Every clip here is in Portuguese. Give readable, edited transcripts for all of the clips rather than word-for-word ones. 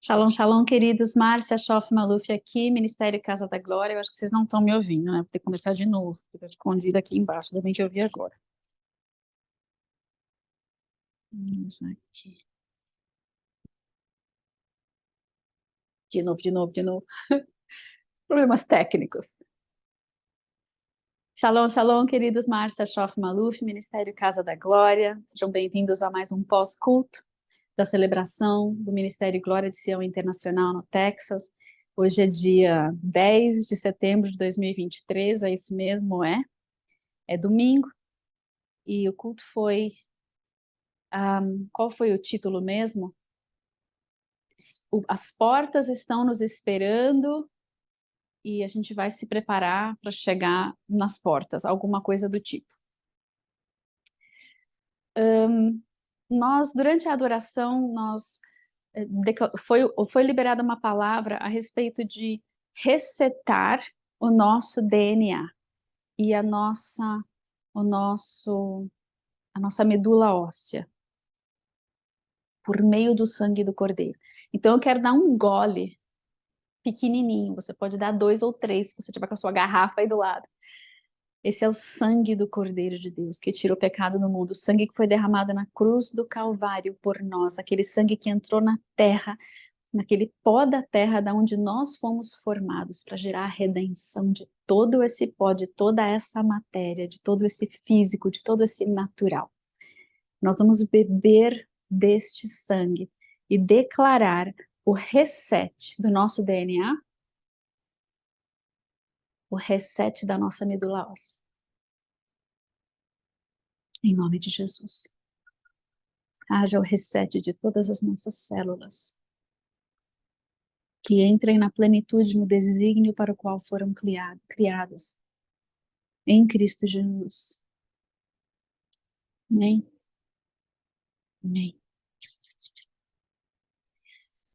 Shalom, shalom, queridos. Márcia Schoff Maluf aqui, Ministério Casa da Glória. Eu acho que vocês não estão me ouvindo, né? Vou ter que começar de novo. Fica escondida aqui embaixo, ainda bem que eu ouvi agora. Vamos aqui. De novo. Problemas técnicos. Shalom, shalom, queridos. Márcia Schoff Maluf, Ministério Casa da Glória. Sejam bem-vindos a mais um pós-culto da celebração do Ministério Glória de Sião Internacional no Texas. Hoje é dia 10 de setembro de 2023, é isso mesmo, é domingo. E o culto foi, qual foi o título mesmo? As portas estão nos esperando e a gente vai se preparar para chegar nas portas, alguma coisa do tipo. Nós, durante a adoração, foi liberada uma palavra a respeito de resetar o nosso DNA e a nossa medula óssea, por meio do sangue do Cordeiro. Então eu quero dar um gole pequenininho, você pode dar 2 ou 3, se você tiver com a sua garrafa aí do lado. Esse é o sangue do Cordeiro de Deus, que tira o pecado do mundo, o sangue que foi derramado na cruz do Calvário por nós, aquele sangue que entrou na terra, naquele pó da terra da onde nós fomos formados, para gerar a redenção de todo esse pó, de toda essa matéria, de todo esse físico, de todo esse natural. Nós vamos beber deste sangue e declarar o reset do nosso DNA, o reset da nossa medula óssea. Em nome de Jesus. Haja o reset de todas as nossas células, que entrem na plenitude, no desígnio para o qual foram criadas, em Cristo Jesus. Amém? Amém.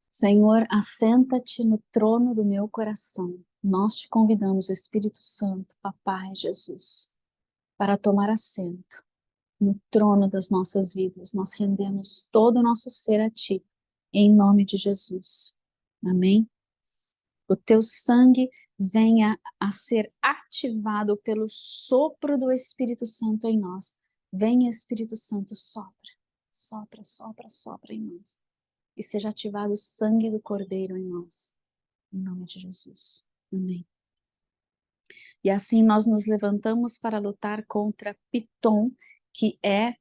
Senhor, assenta-te no trono do meu coração. Nós te convidamos, Espírito Santo, Papai Jesus, para tomar assento no trono das nossas vidas. Nós rendemos todo o nosso ser a Ti, em nome de Jesus. Amém? O Teu sangue venha a ser ativado pelo sopro do Espírito Santo em nós. Venha, Espírito Santo, sopra em nós. E seja ativado o sangue do Cordeiro em nós. Em nome de Jesus. Amém. E assim nós nos levantamos para lutar contra Piton, que é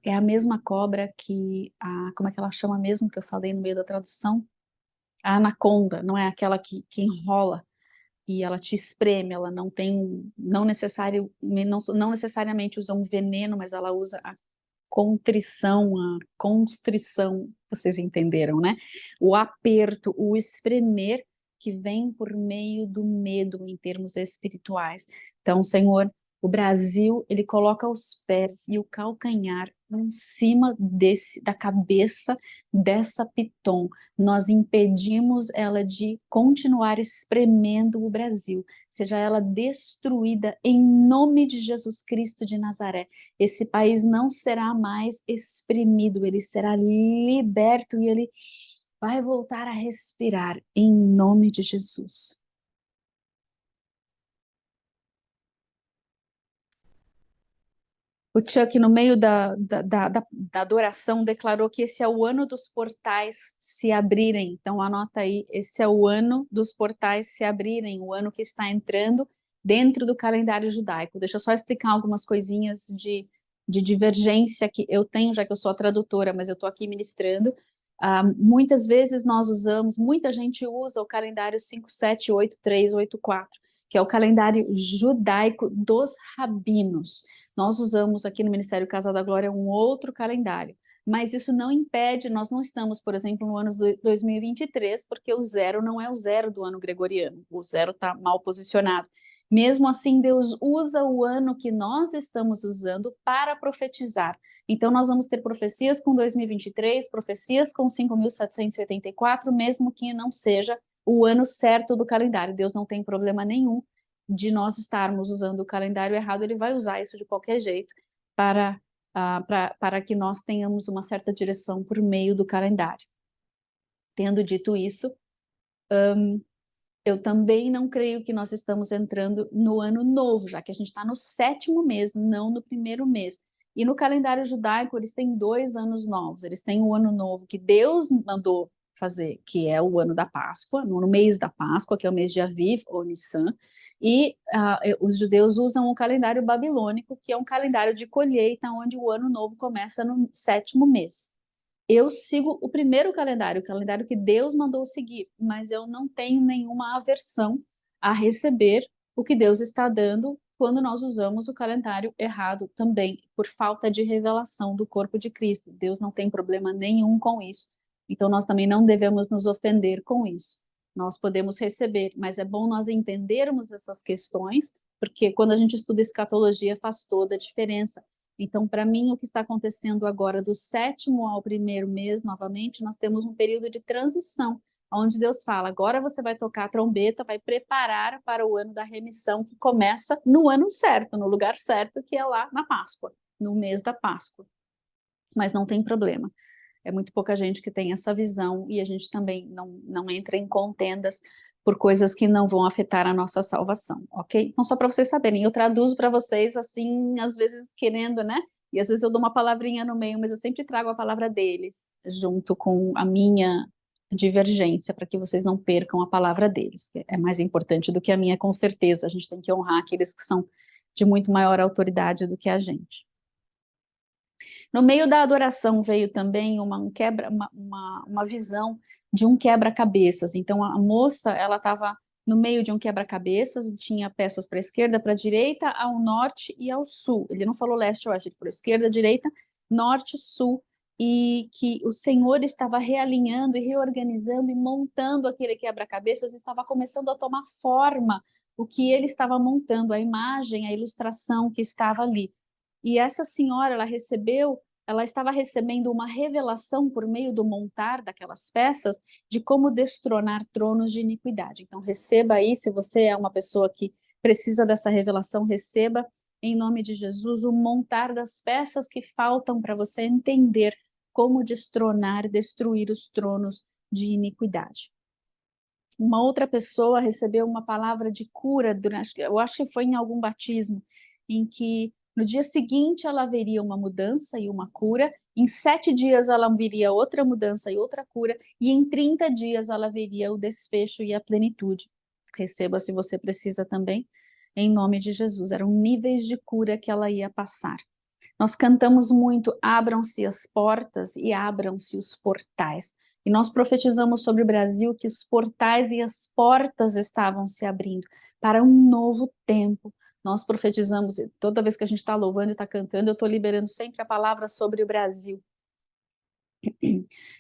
a mesma cobra que como é que ela chama mesmo, que eu falei no meio da tradução? A anaconda, não é aquela que enrola e ela te espreme, ela não necessariamente usa um veneno, mas ela usa a contrição, a constrição, vocês entenderam, né? O aperto, o espremer que vem por meio do medo em termos espirituais. Então, Senhor, o Brasil, ele coloca os pés e o calcanhar em cima da cabeça dessa Piton. Nós impedimos ela de continuar espremendo o Brasil. Seja ela destruída em nome de Jesus Cristo de Nazaré. Esse país não será mais exprimido, ele será liberto e ele vai voltar a respirar em nome de Jesus. O Chuck, no meio da adoração, declarou que esse é o ano dos portais se abrirem. Então, anota aí, esse é o ano dos portais se abrirem, o ano que está entrando dentro do calendário judaico. Deixa eu só explicar algumas coisinhas de divergência que eu tenho, já que eu sou a tradutora, mas eu estou aqui ministrando. Muitas vezes muita gente usa o calendário 578384, que é o calendário judaico dos rabinos. Nós usamos aqui no Ministério Casa da Glória um outro calendário, mas isso não impede, nós não estamos, por exemplo, no ano 2023, porque o zero não é o zero do ano gregoriano, o zero está mal posicionado. Mesmo assim, Deus usa o ano que nós estamos usando para profetizar. Então, nós vamos ter profecias com 2023, profecias com 5.784, mesmo que não seja o ano certo do calendário. Deus não tem problema nenhum de nós estarmos usando o calendário errado, ele vai usar isso de qualquer jeito para que nós tenhamos uma certa direção por meio do calendário. Tendo dito isso, eu também não creio que nós estamos entrando no ano novo, já que a gente está no 7º mês, não no 1º mês. E no calendário judaico, eles têm 2 anos novos. Eles têm o ano novo que Deus mandou fazer, que é o ano da Páscoa, no mês da Páscoa, que é o mês de Aviv ou Nissan. E os judeus usam o calendário babilônico, que é um calendário de colheita, onde o ano novo começa no 7º mês. Eu sigo o primeiro calendário, o calendário que Deus mandou seguir, mas eu não tenho nenhuma aversão a receber o que Deus está dando quando nós usamos o calendário errado também, por falta de revelação do corpo de Cristo. Deus não tem problema nenhum com isso. Então nós também não devemos nos ofender com isso. Nós podemos receber, mas é bom nós entendermos essas questões, porque quando a gente estuda escatologia faz toda a diferença. Então, para mim, o que está acontecendo agora, do 7º ao 1º mês, novamente, nós temos um período de transição, onde Deus fala, agora você vai tocar a trombeta, vai preparar para o ano da remissão, que começa no ano certo, no lugar certo, que é lá na Páscoa, no mês da Páscoa. Mas não tem problema. É muito pouca gente que tem essa visão e a gente também não entra em contendas por coisas que não vão afetar a nossa salvação, ok? Então, só para vocês saberem, eu traduzo para vocês assim, às vezes querendo, né? E às vezes eu dou uma palavrinha no meio, mas eu sempre trago a palavra deles, junto com a minha divergência, para que vocês não percam a palavra deles, que é mais importante do que a minha, com certeza. A gente tem que honrar aqueles que são de muito maior autoridade do que a gente. No meio da adoração veio também uma visão de um quebra-cabeças. Então a moça, ela estava no meio de um quebra-cabeças e tinha peças para a esquerda, para a direita, ao norte e ao sul. Ele não falou leste ou oeste, ele falou esquerda, direita, norte, sul. E que o Senhor estava realinhando e reorganizando e montando aquele quebra-cabeças, estava começando a tomar forma o que ele estava montando, a imagem, a ilustração que estava ali. E essa senhora, ela estava recebendo uma revelação por meio do montar daquelas peças de como destronar tronos de iniquidade. Então receba aí, se você é uma pessoa que precisa dessa revelação, receba em nome de Jesus o montar das peças que faltam para você entender como destronar, destruir os tronos de iniquidade. Uma outra pessoa recebeu uma palavra de cura durante, eu acho que foi em algum batismo, em que no dia seguinte ela veria uma mudança e uma cura, em 7 dias ela veria outra mudança e outra cura, e em 30 dias ela veria o desfecho e a plenitude. Receba se você precisa também, em nome de Jesus. Eram níveis de cura que ela ia passar. Nós cantamos muito, abram-se as portas e abram-se os portais. E nós profetizamos sobre o Brasil que os portais e as portas estavam se abrindo para um novo tempo. Nós profetizamos, toda vez que a gente está louvando e está cantando, eu estou liberando sempre a palavra sobre o Brasil.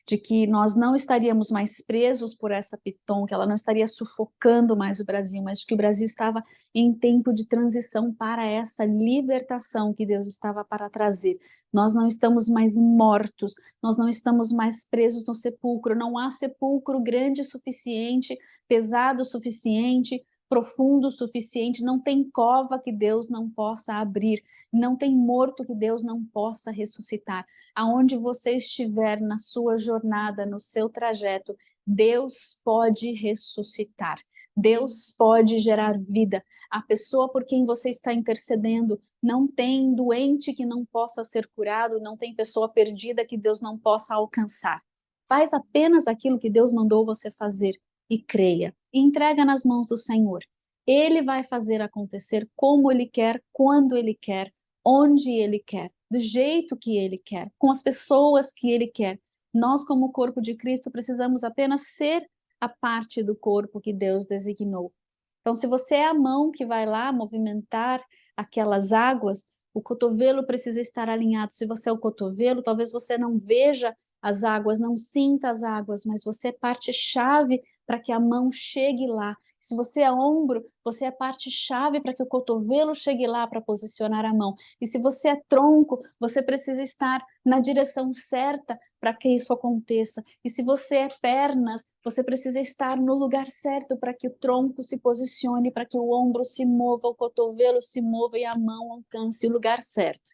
De que nós não estaríamos mais presos por essa piton, que ela não estaria sufocando mais o Brasil, mas de que o Brasil estava em tempo de transição para essa libertação que Deus estava para trazer. Nós não estamos mais mortos, nós não estamos mais presos no sepulcro, não há sepulcro grande o suficiente, pesado o suficiente, profundo o suficiente, não tem cova que Deus não possa abrir, não tem morto que Deus não possa ressuscitar. Aonde você estiver na sua jornada, no seu trajeto, Deus pode ressuscitar. Deus pode gerar vida. A pessoa por quem você está intercedendo, não tem doente que não possa ser curado, não tem pessoa perdida que Deus não possa alcançar. Faz apenas aquilo que Deus mandou você fazer e creia. E entrega nas mãos do Senhor. Ele vai fazer acontecer como Ele quer, quando Ele quer, onde Ele quer, do jeito que Ele quer, com as pessoas que Ele quer. Nós, como corpo de Cristo, precisamos apenas ser a parte do corpo que Deus designou. Então, se você é a mão que vai lá movimentar aquelas águas, o cotovelo precisa estar alinhado. Se você é o cotovelo, talvez você não veja as águas, não sinta as águas, mas você é parte-chave para que a mão chegue lá. Se você é ombro, você é parte-chave para que o cotovelo chegue lá para posicionar a mão. E se você é tronco, você precisa estar na direção certa para que isso aconteça. E se você é pernas, você precisa estar no lugar certo para que o tronco se posicione, para que o ombro se mova, o cotovelo se mova e a mão alcance o lugar certo.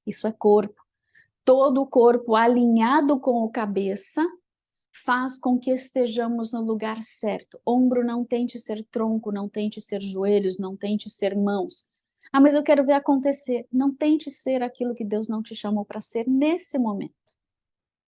Isso é corpo. Todo o corpo alinhado com o cabeça faz com que estejamos no lugar certo. Ombro não tente ser tronco, não tente ser joelhos, não tente ser mãos. Ah, mas eu quero ver acontecer. Não tente ser aquilo que Deus não te chamou para ser nesse momento.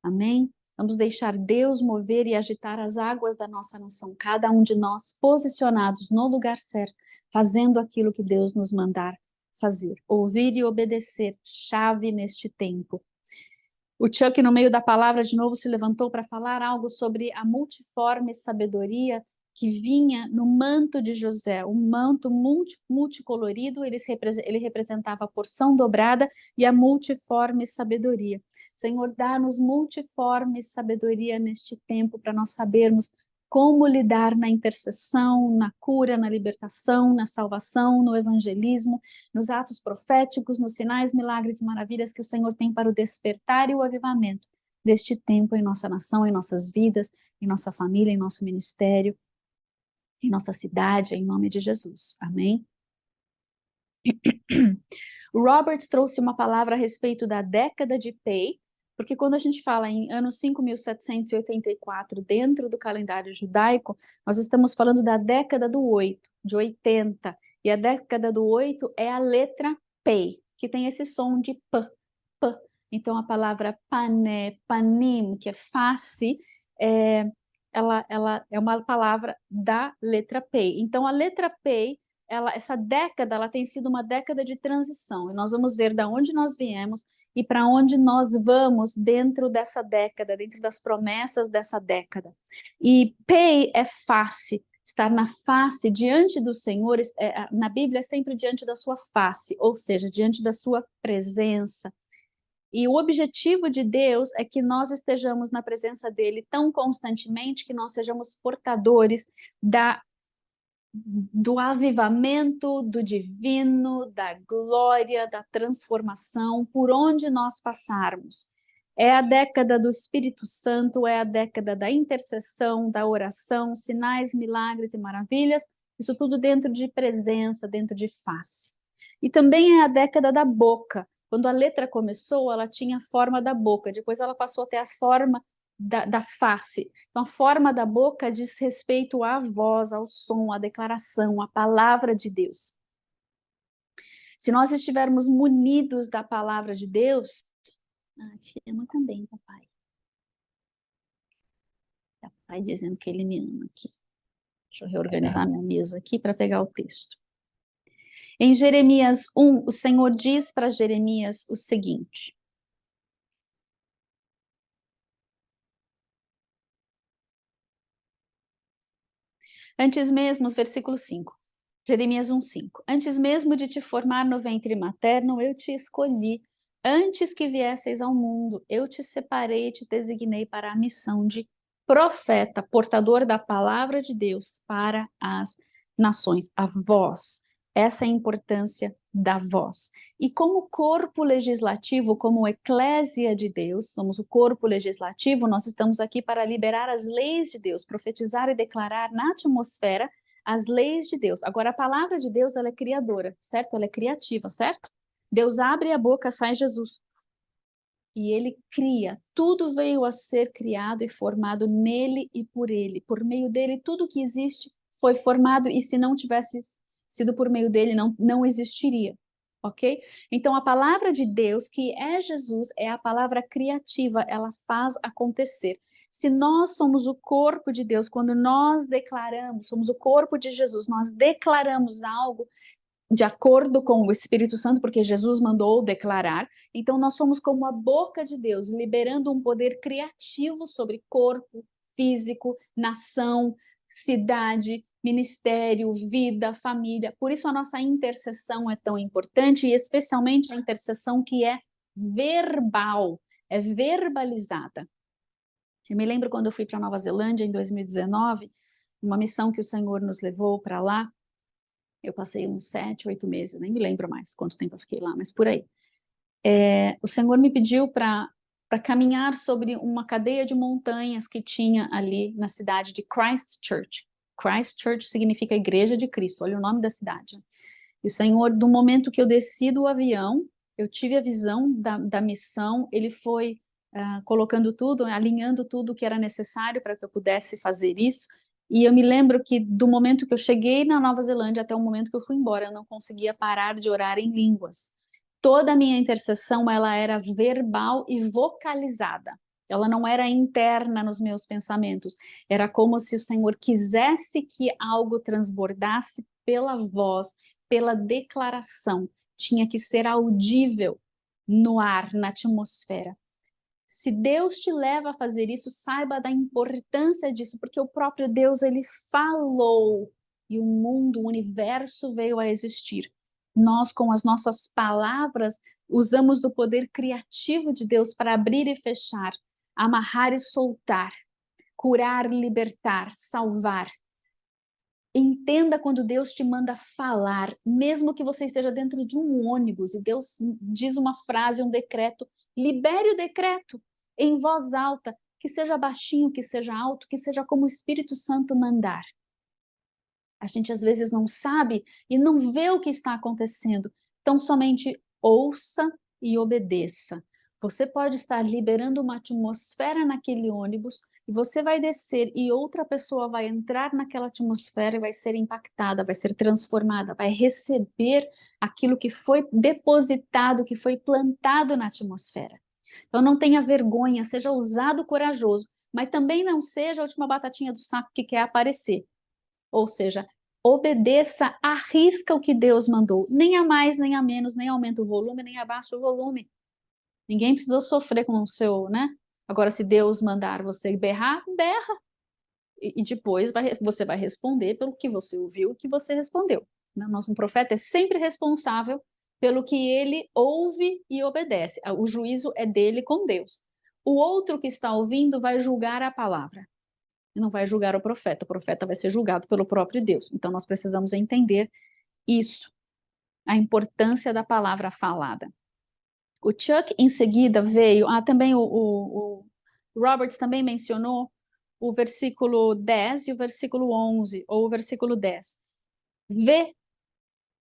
Amém? Vamos deixar Deus mover e agitar as águas da nossa nação, cada um de nós posicionados no lugar certo, fazendo aquilo que Deus nos mandar fazer. Ouvir e obedecer, chave neste tempo. O Chuck, no meio da palavra, de novo se levantou para falar algo sobre a multiforme sabedoria que vinha no manto de José, um manto multicolorido, ele representava a porção dobrada e a multiforme sabedoria. Senhor, dá-nos multiforme sabedoria neste tempo para nós sabermos como lidar na intercessão, na cura, na libertação, na salvação, no evangelismo, nos atos proféticos, nos sinais, milagres e maravilhas que o Senhor tem para o despertar e o avivamento deste tempo em nossa nação, em nossas vidas, em nossa família, em nosso ministério, em nossa cidade, em nome de Jesus. Amém? O Robert trouxe uma palavra a respeito da década de Pei, porque quando a gente fala em ano 5.784 dentro do calendário judaico, nós estamos falando da década do 8, de 80, e a década do 8 é a letra Pei, que tem esse som de P, P. Então a palavra pané, panim, que é face, ela é uma palavra da letra Pei. Então a letra Pei, essa década, ela tem sido uma década de transição, e nós vamos ver de onde nós viemos e para onde nós vamos dentro dessa década, dentro das promessas dessa década. E Pei é face, estar na face, diante do Senhor, na Bíblia é sempre diante da sua face, ou seja, diante da sua presença. E o objetivo de Deus é que nós estejamos na presença dele tão constantemente que nós sejamos portadores do avivamento, do divino, da glória, da transformação, por onde nós passarmos. É a década do Espírito Santo, é a década da intercessão, da oração, sinais, milagres e maravilhas, isso tudo dentro de presença, dentro de face. E também é a década da boca. Quando a letra começou, ela tinha a forma da boca, depois ela passou a ter a forma da face. Então, a forma da boca diz respeito à voz, ao som, à declaração, à palavra de Deus. Se nós estivermos munidos da palavra de Deus, te amo também, papai. Papai dizendo que ele me ama aqui. Deixa eu reorganizar minha mesa aqui para pegar o texto. Em Jeremias 1, o Senhor diz para Jeremias o seguinte: antes mesmo, versículo 5, Jeremias 1:5. Antes mesmo de te formar no ventre materno, eu te escolhi. Antes que viesseis ao mundo, eu te separei e te designei para a missão de profeta, portador da palavra de Deus para as nações. A voz. Essa é a importância da voz. E como corpo legislativo, como eclésia de Deus, somos o corpo legislativo, nós estamos aqui para liberar as leis de Deus, profetizar e declarar na atmosfera as leis de Deus. Agora, a palavra de Deus, ela é criadora, certo? Ela é criativa, certo? Deus abre a boca, sai Jesus. E ele cria. Tudo veio a ser criado e formado nele e por ele. Por meio dele, tudo que existe foi formado, e se não tivesse sido por meio dele, não existiria. Ok? Então, a palavra de Deus, que é Jesus, é a palavra criativa, ela faz acontecer. Se nós somos o corpo de Deus, quando nós declaramos, somos o corpo de Jesus, nós declaramos algo de acordo com o Espírito Santo, porque Jesus mandou declarar, então nós somos como a boca de Deus, liberando um poder criativo sobre corpo, físico, nação, cidade, ministério, vida, família. Por isso a nossa intercessão é tão importante, e especialmente a intercessão que é verbal, é verbalizada. Eu me lembro quando eu fui para Nova Zelândia em 2019, uma missão que o Senhor nos levou para lá. Eu passei uns 7, 8 meses, nem me lembro mais quanto tempo eu fiquei lá, mas por aí. O Senhor me pediu para caminhar sobre uma cadeia de montanhas que tinha ali na cidade de Christchurch. Christchurch significa Igreja de Cristo, olha o nome da cidade. E o Senhor, do momento que eu desci do avião, eu tive a visão da missão, ele foi colocando tudo, alinhando tudo que era necessário para que eu pudesse fazer isso. E eu me lembro que do momento que eu cheguei na Nova Zelândia até o momento que eu fui embora, eu não conseguia parar de orar em línguas. Toda a minha intercessão, ela era verbal e vocalizada. Ela não era interna nos meus pensamentos. Era como se o Senhor quisesse que algo transbordasse pela voz, pela declaração. Tinha que ser audível no ar, na atmosfera. Se Deus te leva a fazer isso, saiba da importância disso, porque o próprio Deus, ele falou e o mundo, o universo veio a existir. Nós, com as nossas palavras, usamos do poder criativo de Deus para abrir e fechar, amarrar e soltar, curar, libertar, salvar. Entenda quando Deus te manda falar, mesmo que você esteja dentro de um ônibus e Deus diz uma frase, um decreto, libere o decreto em voz alta, que seja baixinho, que seja alto, que seja como o Espírito Santo mandar. A gente às vezes não sabe e não vê o que está acontecendo, então somente ouça e obedeça. Você pode estar liberando uma atmosfera naquele ônibus e você vai descer e outra pessoa vai entrar naquela atmosfera e vai ser impactada, vai ser transformada, vai receber aquilo que foi depositado, que foi plantado na atmosfera. Então não tenha vergonha, seja ousado, corajoso, mas também não seja a última batatinha do saco que quer aparecer. Ou seja, obedeça, arrisca o que Deus mandou, nem a mais, nem a menos, nem aumenta o volume, nem abaixa o volume. Ninguém precisa sofrer com o seu, né? Agora, se Deus mandar você berrar, berra. E depois você vai responder pelo que você ouviu e que você respondeu. Um profeta é sempre responsável pelo que ele ouve e obedece. O juízo é dele com Deus. O outro que está ouvindo vai julgar a palavra. Não vai julgar o profeta vai ser julgado pelo próprio Deus. Então nós precisamos entender isso, a importância da palavra falada. O Chuck em seguida veio, também o Roberts também mencionou o versículo 10 e o versículo 11, ou o versículo 10. Vê,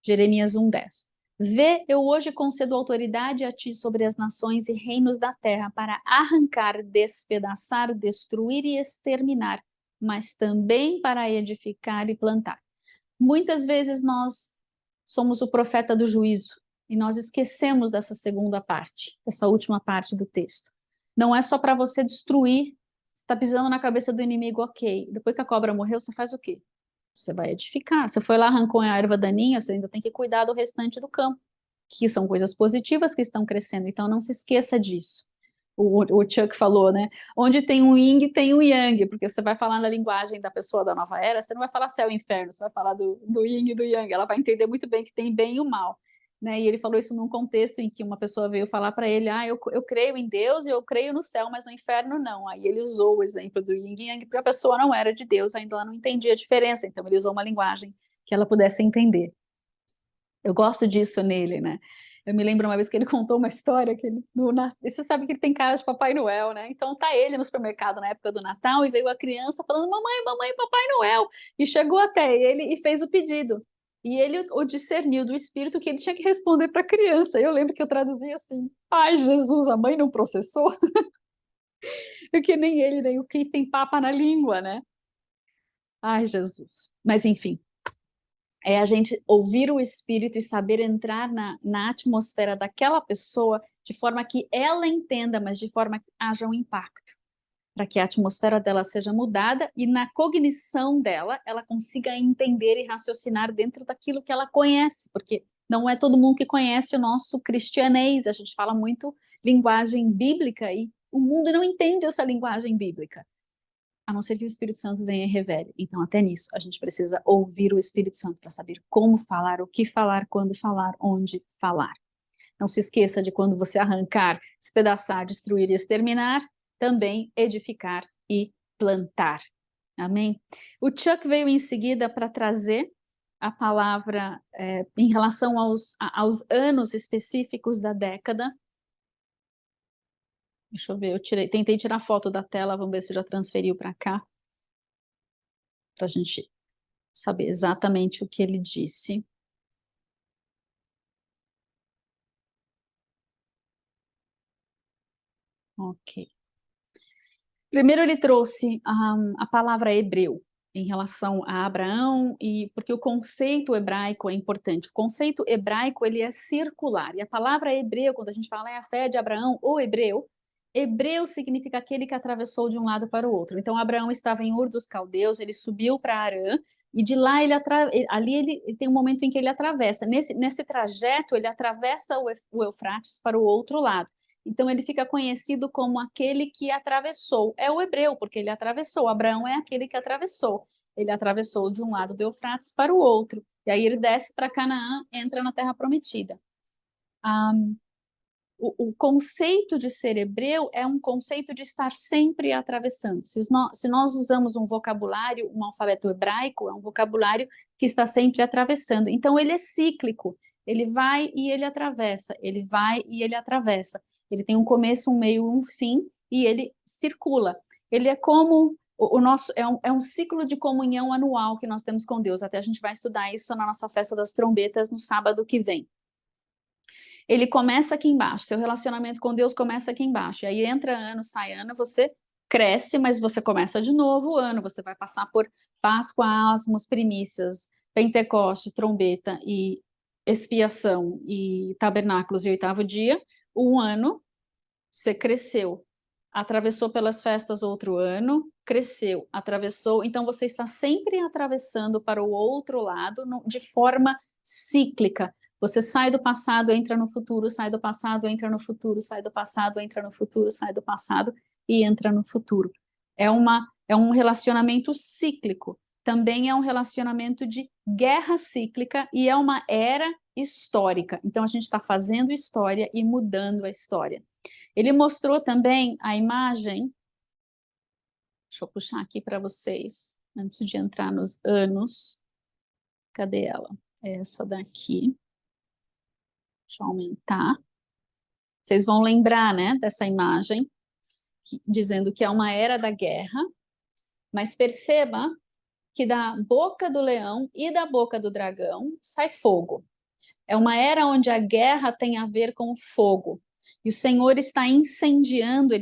Jeremias 1:10. Vê, eu hoje concedo autoridade a ti sobre as nações e reinos da terra para arrancar, despedaçar, destruir e exterminar, mas também para edificar e plantar. Muitas vezes nós somos o profeta do juízo e nós esquecemos dessa segunda parte, dessa última parte do texto. Não é só para você destruir, você está pisando na cabeça do inimigo, ok. Depois que a cobra morreu, você faz o quê? Você vai edificar. Você foi lá, arrancou a erva daninha, você ainda tem que cuidar do restante do campo, que são coisas positivas que estão crescendo. Então não se esqueça disso. O Chuck falou, né? Onde tem um yin, tem um yang, porque você vai falar na linguagem da pessoa da nova era, você não vai falar céu e inferno, você vai falar do yin e do yang. Ela vai entender muito bem que tem bem e o mal. Né? E ele falou isso num contexto em que uma pessoa veio falar para ele: eu creio em Deus e eu creio no céu, mas no inferno não. Aí ele usou o exemplo do yin e yang, porque a pessoa não era de Deus, ainda ela não entendia a diferença, então ele usou uma linguagem que ela pudesse entender. Eu gosto disso nele, né? Eu me lembro uma vez que ele contou uma história que você sabe que ele tem cara de Papai Noel, né? Então tá ele no supermercado na época do Natal e veio a criança falando: mamãe, mamãe, Papai Noel. E chegou até ele e fez o pedido. E ele o discerniu do espírito que ele tinha que responder para a criança. Eu lembro que eu traduzia assim: ai, Jesus, a mãe não processou? Porque nem ele, nem o que tem papa na língua, né? Ai, Jesus. Mas enfim, é a gente ouvir o espírito e saber entrar na atmosfera daquela pessoa de forma que ela entenda, mas de forma que haja um impacto, para que a atmosfera dela seja mudada e na cognição dela ela consiga entender e raciocinar dentro daquilo que ela conhece, porque não é todo mundo que conhece o nosso cristianês, a gente fala muito linguagem bíblica e o mundo não entende essa linguagem bíblica, a não ser que o Espírito Santo venha e revele. Então, até nisso, a gente precisa ouvir o Espírito Santo para saber como falar, o que falar, quando falar, onde falar. Não se esqueça de quando você arrancar, despedaçar, destruir e exterminar, também edificar e plantar. Amém? O Chuck veio em seguida para trazer a palavra em relação aos anos específicos da década. Deixa eu ver, tentei tirar foto da tela, vamos ver se já transferiu para cá, para a gente saber exatamente o que ele disse. Ok. Primeiro ele trouxe a palavra hebreu em relação a Abraão, e porque o conceito hebraico é importante. O conceito hebraico ele é circular, e a palavra hebreu, quando a gente fala é a fé de Abraão, ou hebreu, hebreu significa aquele que atravessou de um lado para o outro. Então Abraão estava em Ur dos Caldeus, ele subiu para Harã, e de lá ele tem um momento em que ele atravessa. Nesse trajeto ele atravessa o Eufrates para o outro lado. Então ele fica conhecido como aquele que atravessou. É o hebreu, porque ele atravessou. Abraão é aquele que atravessou. Ele atravessou de um lado do Eufrates para o outro. E aí ele desce para Canaã, entra na Terra Prometida. O conceito de ser hebreu é um conceito de estar sempre atravessando. Se nós usamos um vocabulário, um alfabeto hebraico, é um vocabulário que está sempre atravessando. Então ele é cíclico. Ele vai e ele atravessa. Ele vai e ele atravessa. Ele tem um começo, um meio, um fim, e ele circula. Ele é como o nosso, é um ciclo de comunhão anual que nós temos com Deus. Até a gente vai estudar isso na nossa festa das trombetas no sábado que vem. Ele começa aqui embaixo, seu relacionamento com Deus começa aqui embaixo, e aí entra ano, sai ano, você cresce, mas você começa de novo o ano, você vai passar por Páscoa, Asmos, Primícias, Pentecoste, trombeta e expiação e tabernáculos e oitavo dia, um ano, você cresceu, atravessou pelas festas outro ano, cresceu, atravessou, então você está sempre atravessando para o outro lado de forma cíclica. Você sai do passado, entra no futuro, sai do passado, entra no futuro, sai do passado, entra no futuro, sai do passado e entra no futuro. É um relacionamento cíclico. Também é um relacionamento de guerra cíclica e é uma era histórica. Então a gente está fazendo história e mudando a história. Ele mostrou também a imagem, deixa eu puxar aqui para vocês, antes de entrar nos anos. Cadê ela? É essa daqui. Deixa eu aumentar. Vocês vão lembrar, né, dessa imagem, dizendo que é uma era da guerra, mas perceba que da boca do leão e da boca do dragão sai fogo. É uma era onde a guerra tem a ver com o fogo. E o Senhor está incendiando,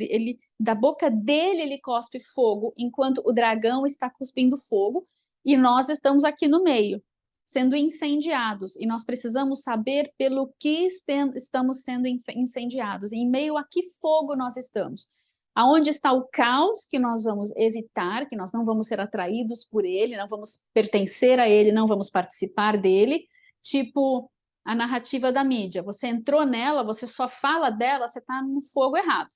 da boca dele ele cospe fogo, enquanto o dragão está cuspindo fogo, e nós estamos aqui no meio, sendo incendiados, e nós precisamos saber pelo que estamos sendo incendiados, em meio a que fogo nós estamos. Aonde está o caos que nós vamos evitar, que nós não vamos ser atraídos por ele, não vamos pertencer a ele, não vamos participar dele, tipo a narrativa da mídia. Você entrou nela, você só fala dela, você está no fogo errado.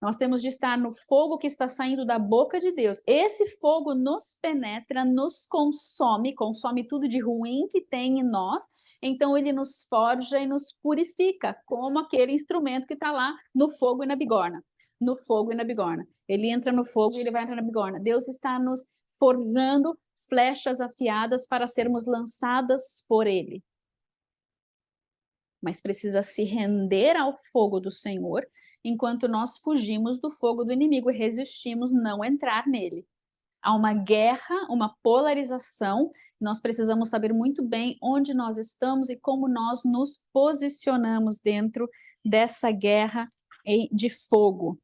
Nós temos de estar no fogo que está saindo da boca de Deus. Esse fogo nos penetra, nos consome, consome tudo de ruim que tem em nós, então ele nos forja e nos purifica, como aquele instrumento que está lá no fogo e na bigorna. No fogo e na bigorna. Ele entra no fogo e ele vai entrar na bigorna. Deus está nos forjando flechas afiadas para sermos lançadas por ele. Mas precisa se render ao fogo do Senhor, enquanto nós fugimos do fogo do inimigo e resistimos não entrar nele. Há uma guerra, uma polarização, nós precisamos saber muito bem onde nós estamos e como nós nos posicionamos dentro dessa guerra de fogo.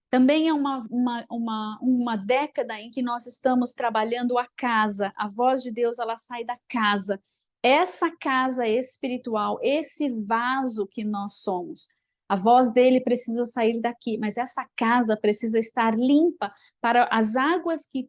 Também é uma década em que nós estamos trabalhando a casa, a voz de Deus ela sai da casa, essa casa espiritual, esse vaso que nós somos. A voz dele precisa sair daqui, mas essa casa precisa estar limpa para as águas que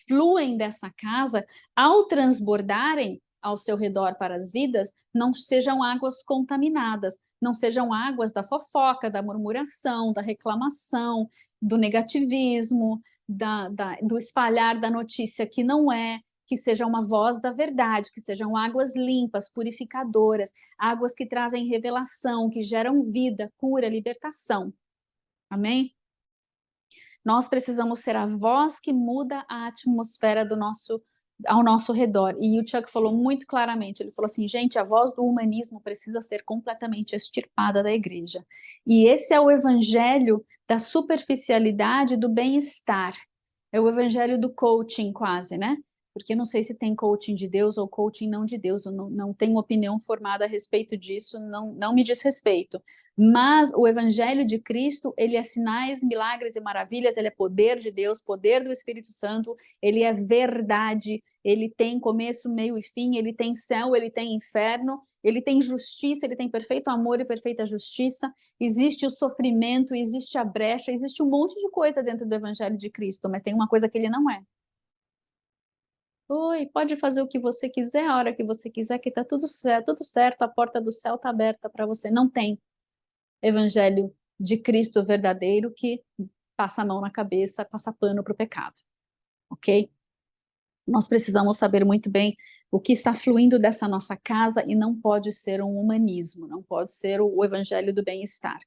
fluem dessa casa, ao transbordarem ao seu redor para as vidas, não sejam águas contaminadas, não sejam águas da fofoca, da murmuração, da reclamação, do negativismo, do espalhar da notícia que não é, que seja uma voz da verdade, que sejam águas limpas, purificadoras, águas que trazem revelação, que geram vida, cura, libertação. Amém? Nós precisamos ser a voz que muda a atmosfera ao nosso redor. E o Chuck falou muito claramente, ele falou assim, gente, a voz do humanismo precisa ser completamente extirpada da igreja. E esse é o evangelho da superficialidade, do bem-estar. É o evangelho do coaching quase, né? porque não sei se tem coaching de Deus ou coaching não de Deus, eu não tenho opinião formada a respeito disso, não me diz respeito. Mas o Evangelho de Cristo, ele é sinais, milagres e maravilhas, ele é poder de Deus, poder do Espírito Santo, ele é verdade, ele tem começo, meio e fim, ele tem céu, ele tem inferno, ele tem justiça, ele tem perfeito amor e perfeita justiça, existe o sofrimento, existe a brecha, existe um monte de coisa dentro do Evangelho de Cristo, mas tem uma coisa que ele não é. Oi, pode fazer o que você quiser, a hora que você quiser, que tá tudo certo, a porta do céu tá aberta para você. Não tem Evangelho de Cristo verdadeiro que passa a mão na cabeça, passa pano para o pecado, ok? Nós precisamos saber muito bem o que está fluindo dessa nossa casa e não pode ser um humanismo, não pode ser o evangelho do bem-estar.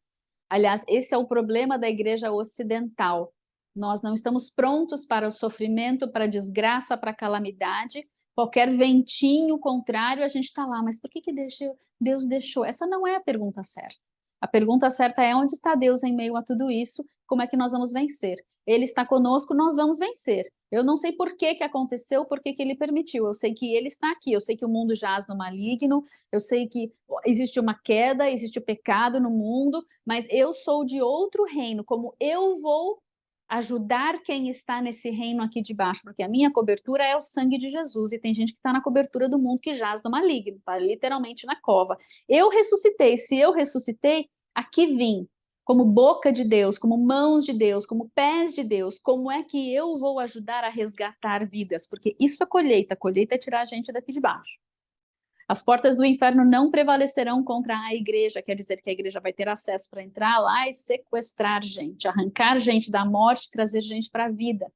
Aliás, esse é o problema da igreja ocidental. Nós não estamos prontos para o sofrimento, para a desgraça, para a calamidade. Qualquer ventinho contrário, a gente está lá. Mas por que Deus deixou? Essa não é a pergunta certa. A pergunta certa é: onde está Deus em meio a tudo isso? Como é que nós vamos vencer? Ele está conosco, nós vamos vencer. Eu não sei por que aconteceu, por que ele permitiu. Eu sei que ele está aqui, eu sei que o mundo jaz no maligno, eu sei que existe uma queda, existe o pecado no mundo, mas eu sou de outro reino. Como eu vou ajudar quem está nesse reino aqui de baixo? Porque a minha cobertura é o sangue de Jesus, e tem gente que está na cobertura do mundo que jaz no maligno, está literalmente na cova. Eu ressuscitei, se eu ressuscitei, aqui vim. Como boca de Deus, como mãos de Deus, como pés de Deus, como é que eu vou ajudar a resgatar vidas? Porque isso é colheita é tirar a gente daqui de baixo. As portas do inferno não prevalecerão contra a igreja, quer dizer que a igreja vai ter acesso para entrar lá e sequestrar gente, arrancar gente da morte, trazer gente para a vida.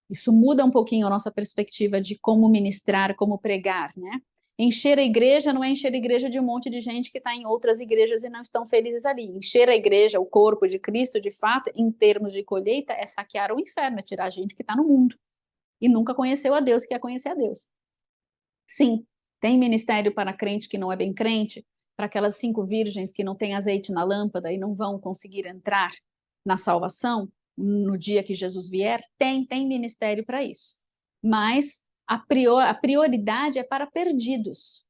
Isso muda um pouquinho a nossa perspectiva de como ministrar, como pregar, né? Encher a igreja não é encher a igreja de um monte de gente que está em outras igrejas e não estão felizes ali. Encher a igreja, o corpo de Cristo, de fato, em termos de colheita, é saquear o inferno, é tirar a gente que está no mundo e nunca conheceu a Deus, que quer conhecer a Deus. Sim, tem ministério para crente que não é bem crente, para aquelas 5 virgens que não têm azeite na lâmpada e não vão conseguir entrar na salvação no dia que Jesus vier, tem ministério para isso. Mas a prioridade é para perdidos.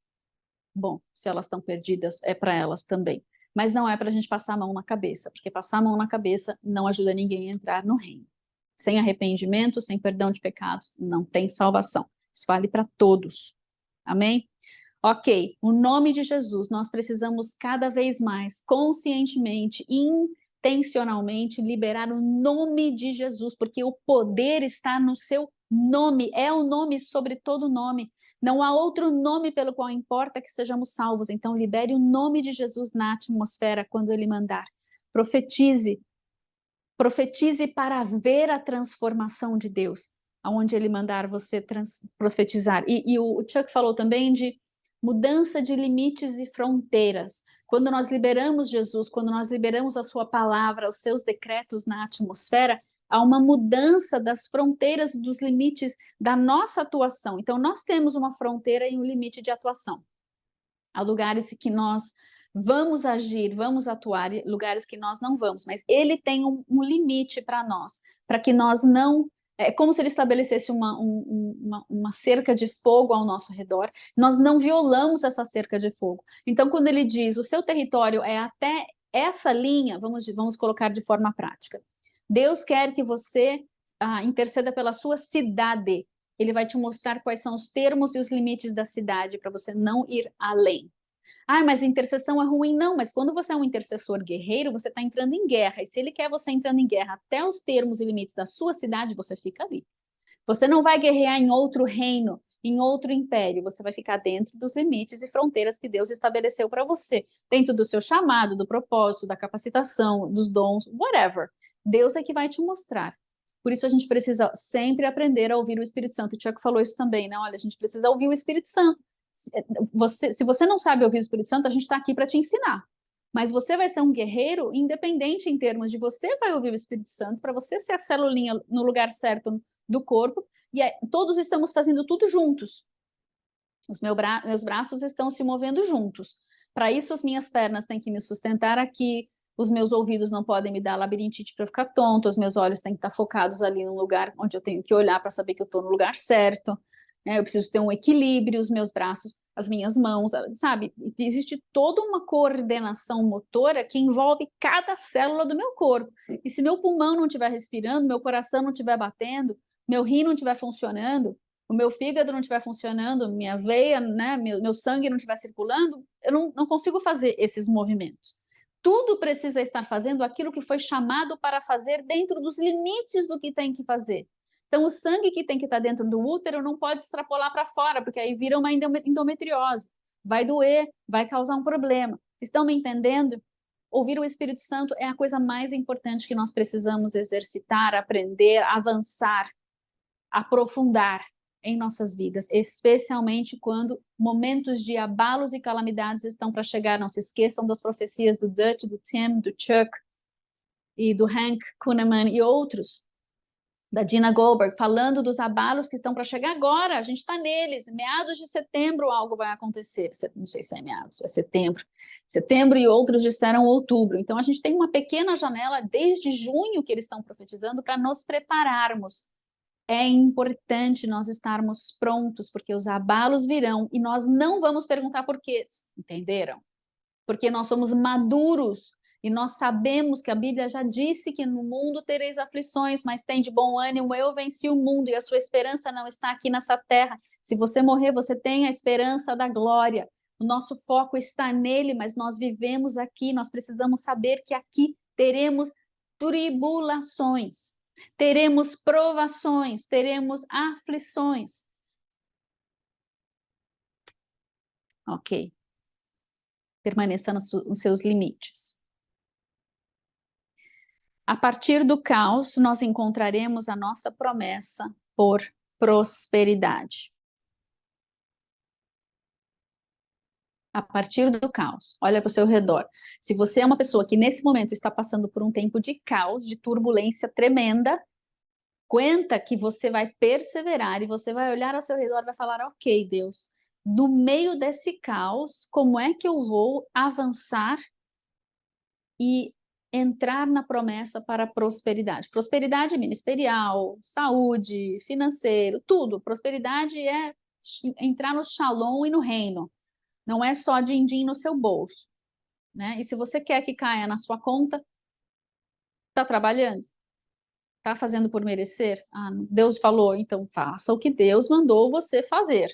Bom, se elas estão perdidas, é para elas também. Mas não é para a gente passar a mão na cabeça, porque passar a mão na cabeça não ajuda ninguém a entrar no reino. Sem arrependimento, sem perdão de pecados, não tem salvação. Isso vale para todos. Amém? Ok, o nome de Jesus, nós precisamos cada vez mais, conscientemente, intencionalmente, liberar o nome de Jesus, porque o poder está no seu nome, é o nome sobre todo nome. Não há outro nome pelo qual importa que sejamos salvos. Então, libere o nome de Jesus na atmosfera quando ele mandar. Profetize. Profetize para ver a transformação de Deus, aonde ele mandar você profetizar. E o Chuck falou também de mudança de limites e fronteiras. Quando nós liberamos Jesus, quando nós liberamos a sua palavra, os seus decretos na atmosfera, há uma mudança das fronteiras, dos limites da nossa atuação. Então, nós temos uma fronteira e um limite de atuação. Há lugares que nós vamos agir, vamos atuar, lugares que nós não vamos, mas ele tem um limite para nós, para que nós não... É como se ele estabelecesse uma cerca de fogo ao nosso redor, nós não violamos essa cerca de fogo. Então, quando ele diz, o seu território é até essa linha, vamos colocar de forma prática. Deus quer que você interceda pela sua cidade. Ele vai te mostrar quais são os termos e os limites da cidade para você não ir além. Ah, mas intercessão é ruim. Não, mas quando você é um intercessor guerreiro, você está entrando em guerra. E se ele quer você entrando em guerra até os termos e limites da sua cidade, você fica ali. Você não vai guerrear em outro reino, em outro império. Você vai ficar dentro dos limites e fronteiras que Deus estabeleceu para você. Dentro do seu chamado, do propósito, da capacitação, dos dons, whatever. Deus é que vai te mostrar. Por isso a gente precisa sempre aprender a ouvir o Espírito Santo. O Tiago falou isso também, né? Olha, a gente precisa ouvir o Espírito Santo. Se você não sabe ouvir o Espírito Santo, a gente está aqui para te ensinar. Mas você vai ser um guerreiro independente em termos de você vai ouvir o Espírito Santo para você ser a celulinha no lugar certo do corpo. E todos estamos fazendo tudo juntos. Os meus braços estão se movendo juntos. Para isso, as minhas pernas têm que me sustentar aqui. os meus ouvidos não podem me dar labirintite para ficar tonto, os meus olhos têm que estar focados ali no lugar onde eu tenho que olhar para saber que eu estou no lugar certo, né? Eu preciso ter um equilíbrio, os meus braços, as minhas mãos, sabe? Existe toda uma coordenação motora que envolve cada célula do meu corpo. E se meu pulmão não estiver respirando, meu coração não estiver batendo, meu rim não estiver funcionando, o meu fígado não estiver funcionando, minha veia, né, meu sangue não estiver circulando, eu não consigo fazer esses movimentos. Tudo precisa estar fazendo aquilo que foi chamado para fazer dentro dos limites do que tem que fazer. Então, o sangue que tem que estar dentro do útero não pode extrapolar para fora, porque aí vira uma endometriose. Vai doer, vai causar um problema. Estão me entendendo? Ouvir o Espírito Santo é a coisa mais importante que nós precisamos exercitar, aprender, avançar, aprofundar em nossas vidas, especialmente quando momentos de abalos e calamidades estão para chegar. Não se esqueçam das profecias do Dutch, do Tim, do Chuck e do Hank Kunneman e outros, da Dina Goldberg, falando dos abalos que estão para chegar agora. A gente está neles. Meados de setembro algo vai acontecer. Não sei se é meados, é setembro. Setembro e outros disseram outubro. Então a gente tem uma pequena janela desde junho que eles estão profetizando para nos prepararmos. É importante nós estarmos prontos, porque os abalos virão e nós não vamos perguntar por quê, entenderam? Porque nós somos maduros e nós sabemos que a Bíblia já disse que no mundo tereis aflições, mas tem de bom ânimo, eu venci o mundo e a sua esperança não está aqui nessa terra. Se você morrer, você tem a esperança da glória. O nosso foco está nele, mas nós vivemos aqui, nós precisamos saber que aqui teremos tribulações. Teremos provações, teremos aflições. Ok. Permaneça nos seus limites. A partir do caos, nós encontraremos a nossa promessa por prosperidade. A partir do caos, olha para o seu redor. Se você é uma pessoa que nesse momento está passando por um tempo de caos, de turbulência tremenda, aguenta que você vai perseverar e você vai olhar ao seu redor e vai falar, ok, Deus, no meio desse caos, como é que eu vou avançar e entrar na promessa para a prosperidade? Prosperidade ministerial, saúde, financeiro, tudo. Prosperidade é entrar no shalom e no reino. Não é só din-din no seu bolso, né? E se você quer que caia na sua conta, está trabalhando? Está fazendo por merecer? Ah, Deus falou, então faça o que Deus mandou você fazer.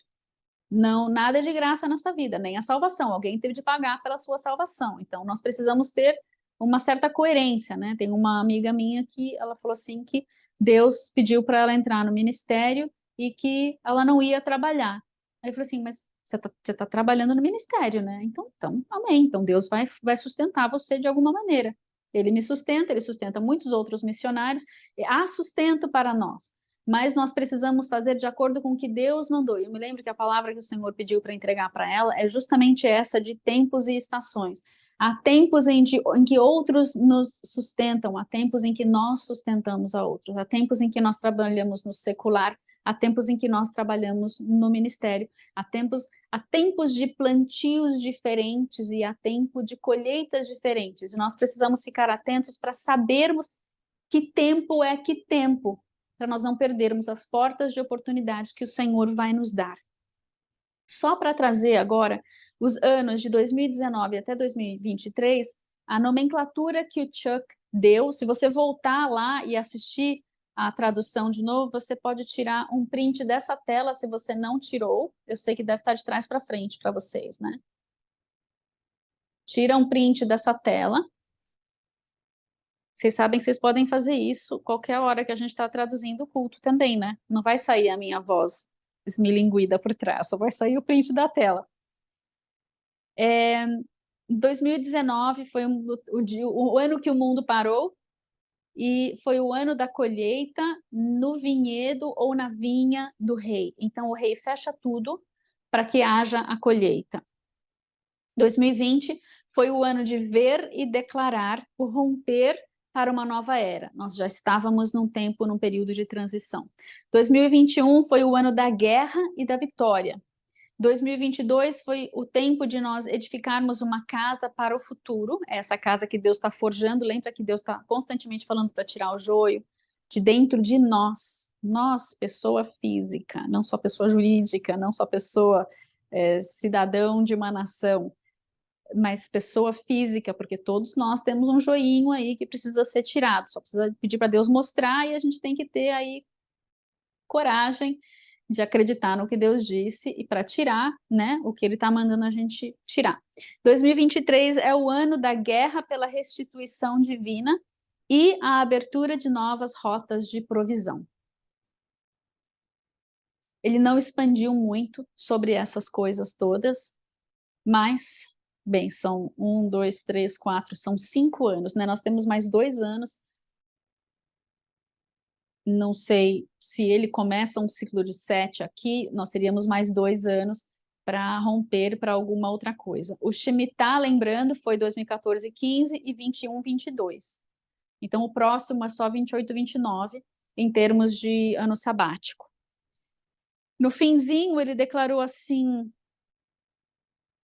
Não, nada é de graça nessa vida, nem a salvação. Alguém teve de pagar pela sua salvação. Então, nós precisamos ter uma certa coerência, né? Tem uma amiga minha que ela falou assim que Deus pediu para ela entrar no ministério e que ela não ia trabalhar. Aí eu falei assim, mas você tá trabalhando no ministério, né? Então, amém. Então, Deus vai sustentar você de alguma maneira. Ele me sustenta, ele sustenta muitos outros missionários. Há sustento para nós. Mas nós precisamos fazer de acordo com o que Deus mandou. Eu me lembro que a palavra que o Senhor pediu para entregar para ela é justamente essa de tempos e estações. Há tempos em que outros nos sustentam, há tempos em que nós sustentamos a outros, há tempos em que nós trabalhamos no secular, há tempos em que nós trabalhamos no ministério, há tempos de plantios diferentes e há tempo de colheitas diferentes. E nós precisamos ficar atentos para sabermos que tempo é que tempo, para nós não perdermos as portas de oportunidade que o Senhor vai nos dar. Só para trazer agora os anos de 2019 até 2023, a nomenclatura que o Chuck deu, se você voltar lá e assistir a tradução de novo, você pode tirar um print dessa tela se você não tirou. Eu sei que deve estar de trás para frente para vocês, né? Tira um print dessa tela. Vocês sabem que vocês podem fazer isso qualquer hora que a gente está traduzindo o culto também, né? Não vai sair a minha voz esmilinguida por trás, só vai sair o print da tela. 2019 foi o ano que o mundo parou e foi o ano da colheita no vinhedo ou na vinha do rei. Então o rei fecha tudo para que haja a colheita. 2020 foi o ano de ver e declarar o romper para uma nova era. Nós já estávamos num período de transição. 2021 foi o ano da guerra e da vitória. 2022 foi o tempo de nós edificarmos uma casa para o futuro, essa casa que Deus está forjando. Lembra que Deus está constantemente falando para tirar o joio de dentro de nós, pessoa física, não só pessoa jurídica, não só pessoa cidadão de uma nação, mas pessoa física, porque todos nós temos um joinho aí que precisa ser tirado, só precisa pedir para Deus mostrar, e a gente tem que ter aí coragem de acreditar no que Deus disse e para tirar, né, o que Ele está mandando a gente tirar. 2023 é o ano da guerra pela restituição divina e a abertura de novas rotas de provisão. Ele não expandiu muito sobre essas coisas todas, mas, bem, são 1, 2, 3, 4, são 5 anos, né? Nós temos mais 2 anos. Não sei se ele começa um ciclo de 7 aqui, nós teríamos mais 2 anos para romper para alguma outra coisa. O Shemitah, lembrando, foi 2014, 15 e 21, 22. Então, o próximo é só 28, 29, em termos de ano sabático. No finzinho, ele declarou assim,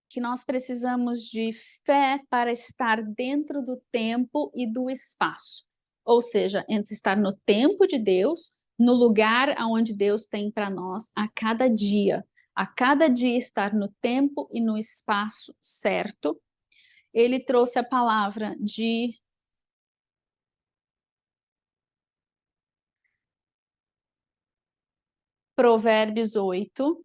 que nós precisamos de fé para estar dentro do tempo e do espaço. Ou seja, entre estar no tempo de Deus, no lugar onde Deus tem para nós a cada dia estar no tempo e no espaço certo. Ele trouxe a palavra de Provérbios 8,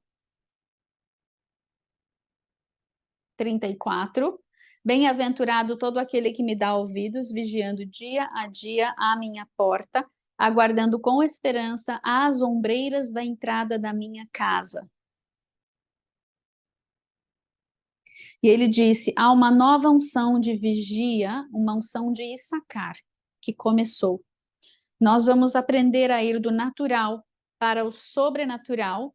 34. Bem-aventurado todo aquele que me dá ouvidos, vigiando dia a dia a minha porta, aguardando com esperança as ombreiras da entrada da minha casa. E ele disse, há uma nova unção de vigia, uma unção de Issacar, que começou. Nós vamos aprender a ir do natural para o sobrenatural,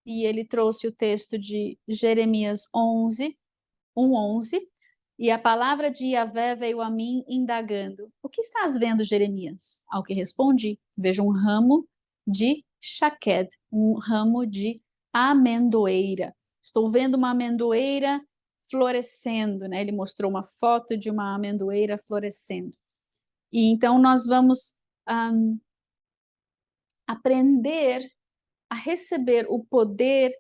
e ele trouxe o texto de Jeremias 11, 1:11, e a palavra de Yahvé veio a mim indagando, o que estás vendo, Jeremias? Ao que respondi, vejo um ramo de shaqued, um ramo de amendoeira. Estou vendo uma amendoeira florescendo, né? Ele mostrou uma foto de uma amendoeira florescendo. E então nós vamos aprender a receber o poder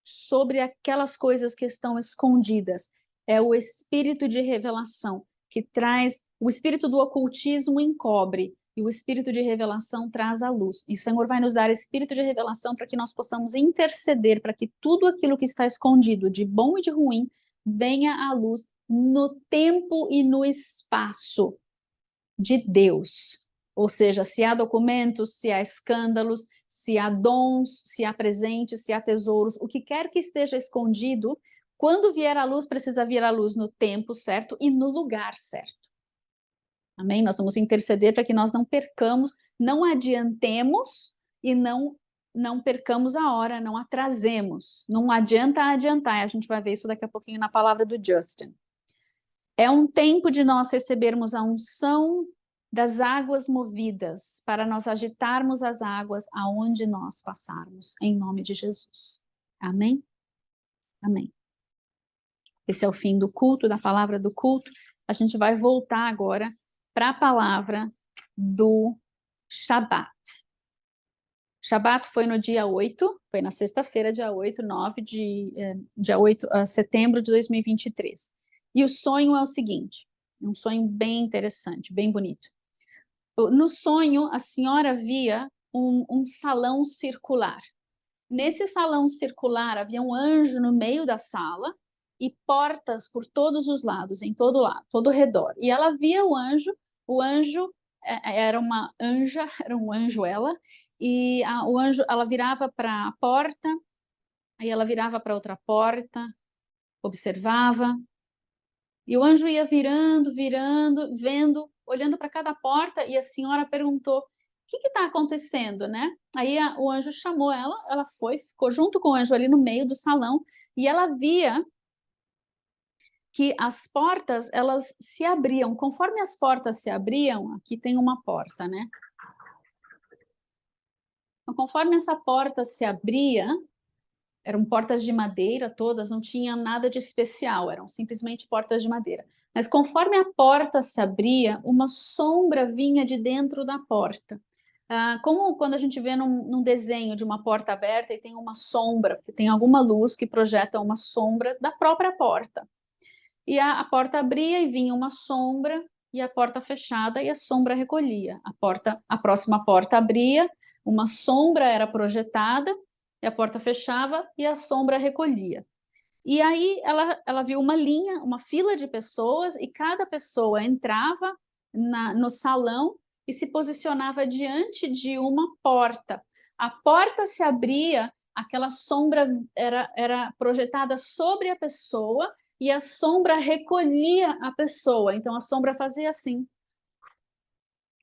sobre aquelas coisas que estão escondidas. É o espírito de revelação que traz, o espírito do ocultismo encobre e o espírito de revelação traz a luz. E o Senhor vai nos dar espírito de revelação para que nós possamos interceder para que tudo aquilo que está escondido, de bom e de ruim, venha à luz no tempo e no espaço de Deus. Ou seja, se há documentos, se há escândalos, se há dons, se há presentes, se há tesouros, o que quer que esteja escondido, quando vier à luz, precisa vir à luz no tempo certo e no lugar certo. Amém? Nós vamos interceder para que nós não percamos, não adiantemos e não percamos a hora, não atrasemos. Não adianta adiantar, a gente vai ver isso daqui a pouquinho na palavra do Justin. É um tempo de nós recebermos a unção das águas movidas, para nós agitarmos as águas aonde nós passarmos, em nome de Jesus. Amém? Amém. Esse é o fim do culto, da palavra do culto. A gente vai voltar agora para a palavra do Shabat. Shabat foi no dia 8, foi na sexta-feira, dia 8, dia 8 de setembro de 2023. E o sonho é o seguinte, um sonho bem interessante, bem bonito. No sonho, a senhora via um salão circular. Nesse salão circular, havia um anjo no meio da sala e portas por todos os lados, em todo lado, todo o redor. E ela via o anjo era uma anja, era um anjo ela, e o anjo, ela virava para a porta, aí ela virava para outra porta, observava, e o anjo ia virando, vendo, olhando para cada porta, e a senhora perguntou, o que está acontecendo, né? Aí o anjo chamou ela, ela foi, ficou junto com o anjo ali no meio do salão, e ela via que as portas, elas se abriam. Conforme as portas se abriam, aqui tem uma porta, né? Então, conforme essa porta se abria, eram portas de madeira todas, não tinha nada de especial, eram simplesmente portas de madeira. Mas conforme a porta se abria, uma sombra vinha de dentro da porta. Como quando a gente vê num desenho de uma porta aberta e tem uma sombra, porque tem alguma luz que projeta uma sombra da própria porta. E a porta abria e vinha uma sombra, e a porta fechada e a sombra recolhia. A próxima porta abria, uma sombra era projetada, e a porta fechava e a sombra recolhia. E aí ela viu uma linha, uma fila de pessoas, e cada pessoa entrava no salão e se posicionava diante de uma porta. A porta se abria, aquela sombra era projetada sobre a pessoa e a sombra recolhia a pessoa. Então a sombra fazia assim.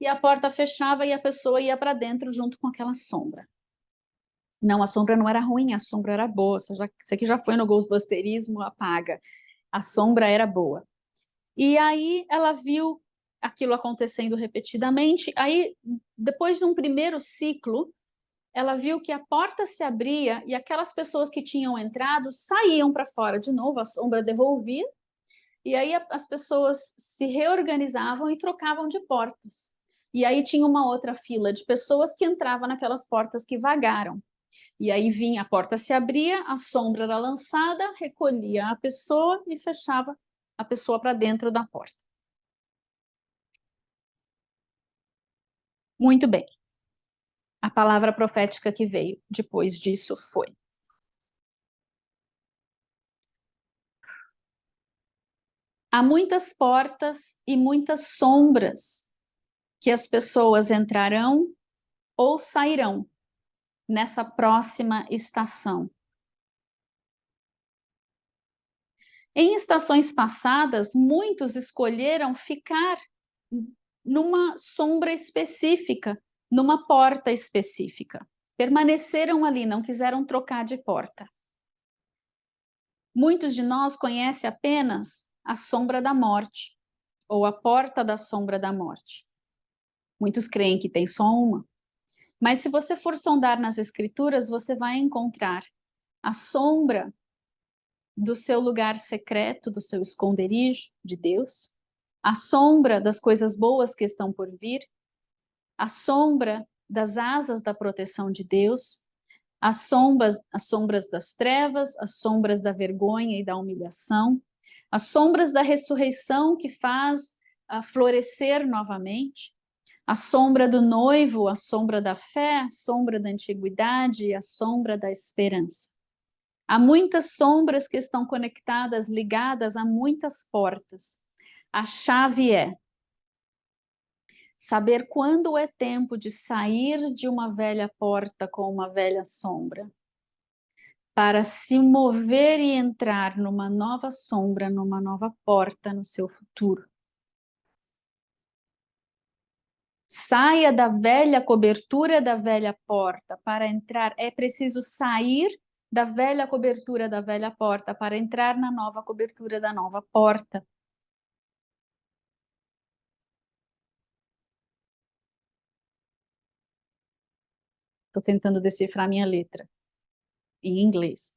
E a porta fechava e a pessoa ia para dentro junto com aquela sombra. Não, a sombra não era ruim, a sombra era boa. Você que já foi no Ghostbusterismo, apaga. A sombra era boa. E aí ela viu aquilo acontecendo repetidamente. Aí, depois de um primeiro ciclo, ela viu que a porta se abria e aquelas pessoas que tinham entrado saíam para fora de novo, a sombra devolvia. E aí as pessoas se reorganizavam e trocavam de portas. E aí tinha uma outra fila de pessoas que entravam naquelas portas que vagaram. E aí vinha, a porta se abria, a sombra era lançada, recolhia a pessoa e fechava a pessoa para dentro da porta. Muito bem. A palavra profética que veio depois disso foi: há muitas portas e muitas sombras que as pessoas entrarão ou sairão nessa próxima estação. Em estações passadas, muitos escolheram ficar numa sombra específica, numa porta específica. Permaneceram ali, não quiseram trocar de porta. Muitos de nós conhecem apenas a sombra da morte, ou a porta da sombra da morte. Muitos creem que tem só uma. Mas se você for sondar nas escrituras, você vai encontrar a sombra do seu lugar secreto, do seu esconderijo de Deus, a sombra das coisas boas que estão por vir, a sombra das asas da proteção de Deus, as sombras das trevas, as sombras da vergonha e da humilhação, as sombras da ressurreição que faz florescer novamente, a sombra do noivo, a sombra da fé, a sombra da antiguidade e a sombra da esperança. Há muitas sombras que estão conectadas, ligadas a muitas portas. A chave é saber quando é tempo de sair de uma velha porta com uma velha sombra, para se mover e entrar numa nova sombra, numa nova porta no seu futuro. Saia da velha cobertura da velha porta para entrar. É preciso sair da velha cobertura da velha porta para entrar na nova cobertura da nova porta. Estou tentando decifrar minha letra em inglês.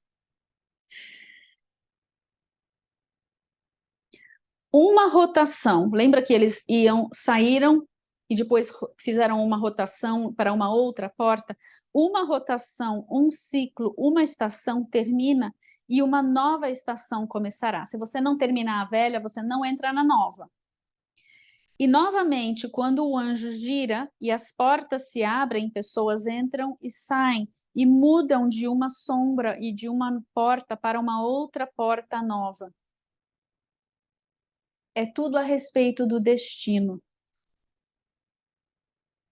Uma rotação. Lembra que eles saíram e depois fizeram uma rotação para uma outra porta? Uma rotação, um ciclo, uma estação termina e uma nova estação começará. Se você não terminar a velha, você não entra na nova. E novamente, quando o anjo gira e as portas se abrem, pessoas entram e saem e mudam de uma sombra e de uma porta para uma outra porta nova. É tudo a respeito do destino.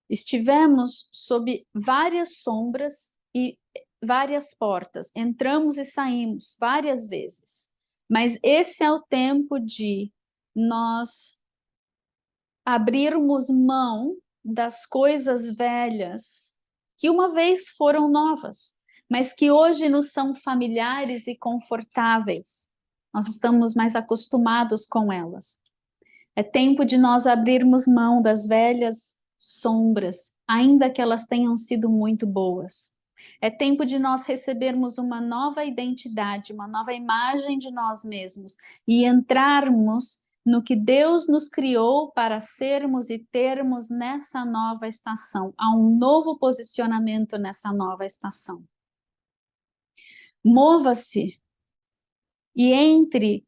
Estivemos sob várias sombras e várias portas, entramos e saímos várias vezes, mas esse é o tempo de nós abrirmos mão das coisas velhas que uma vez foram novas, mas que hoje nos são familiares e confortáveis. Nós estamos mais acostumados com elas. É tempo de nós abrirmos mão das velhas sombras, ainda que elas tenham sido muito boas. É tempo de nós recebermos uma nova identidade, uma nova imagem de nós mesmos e entrarmos no que Deus nos criou para sermos e termos nessa nova estação. Há um novo posicionamento nessa nova estação. Mova-se e entre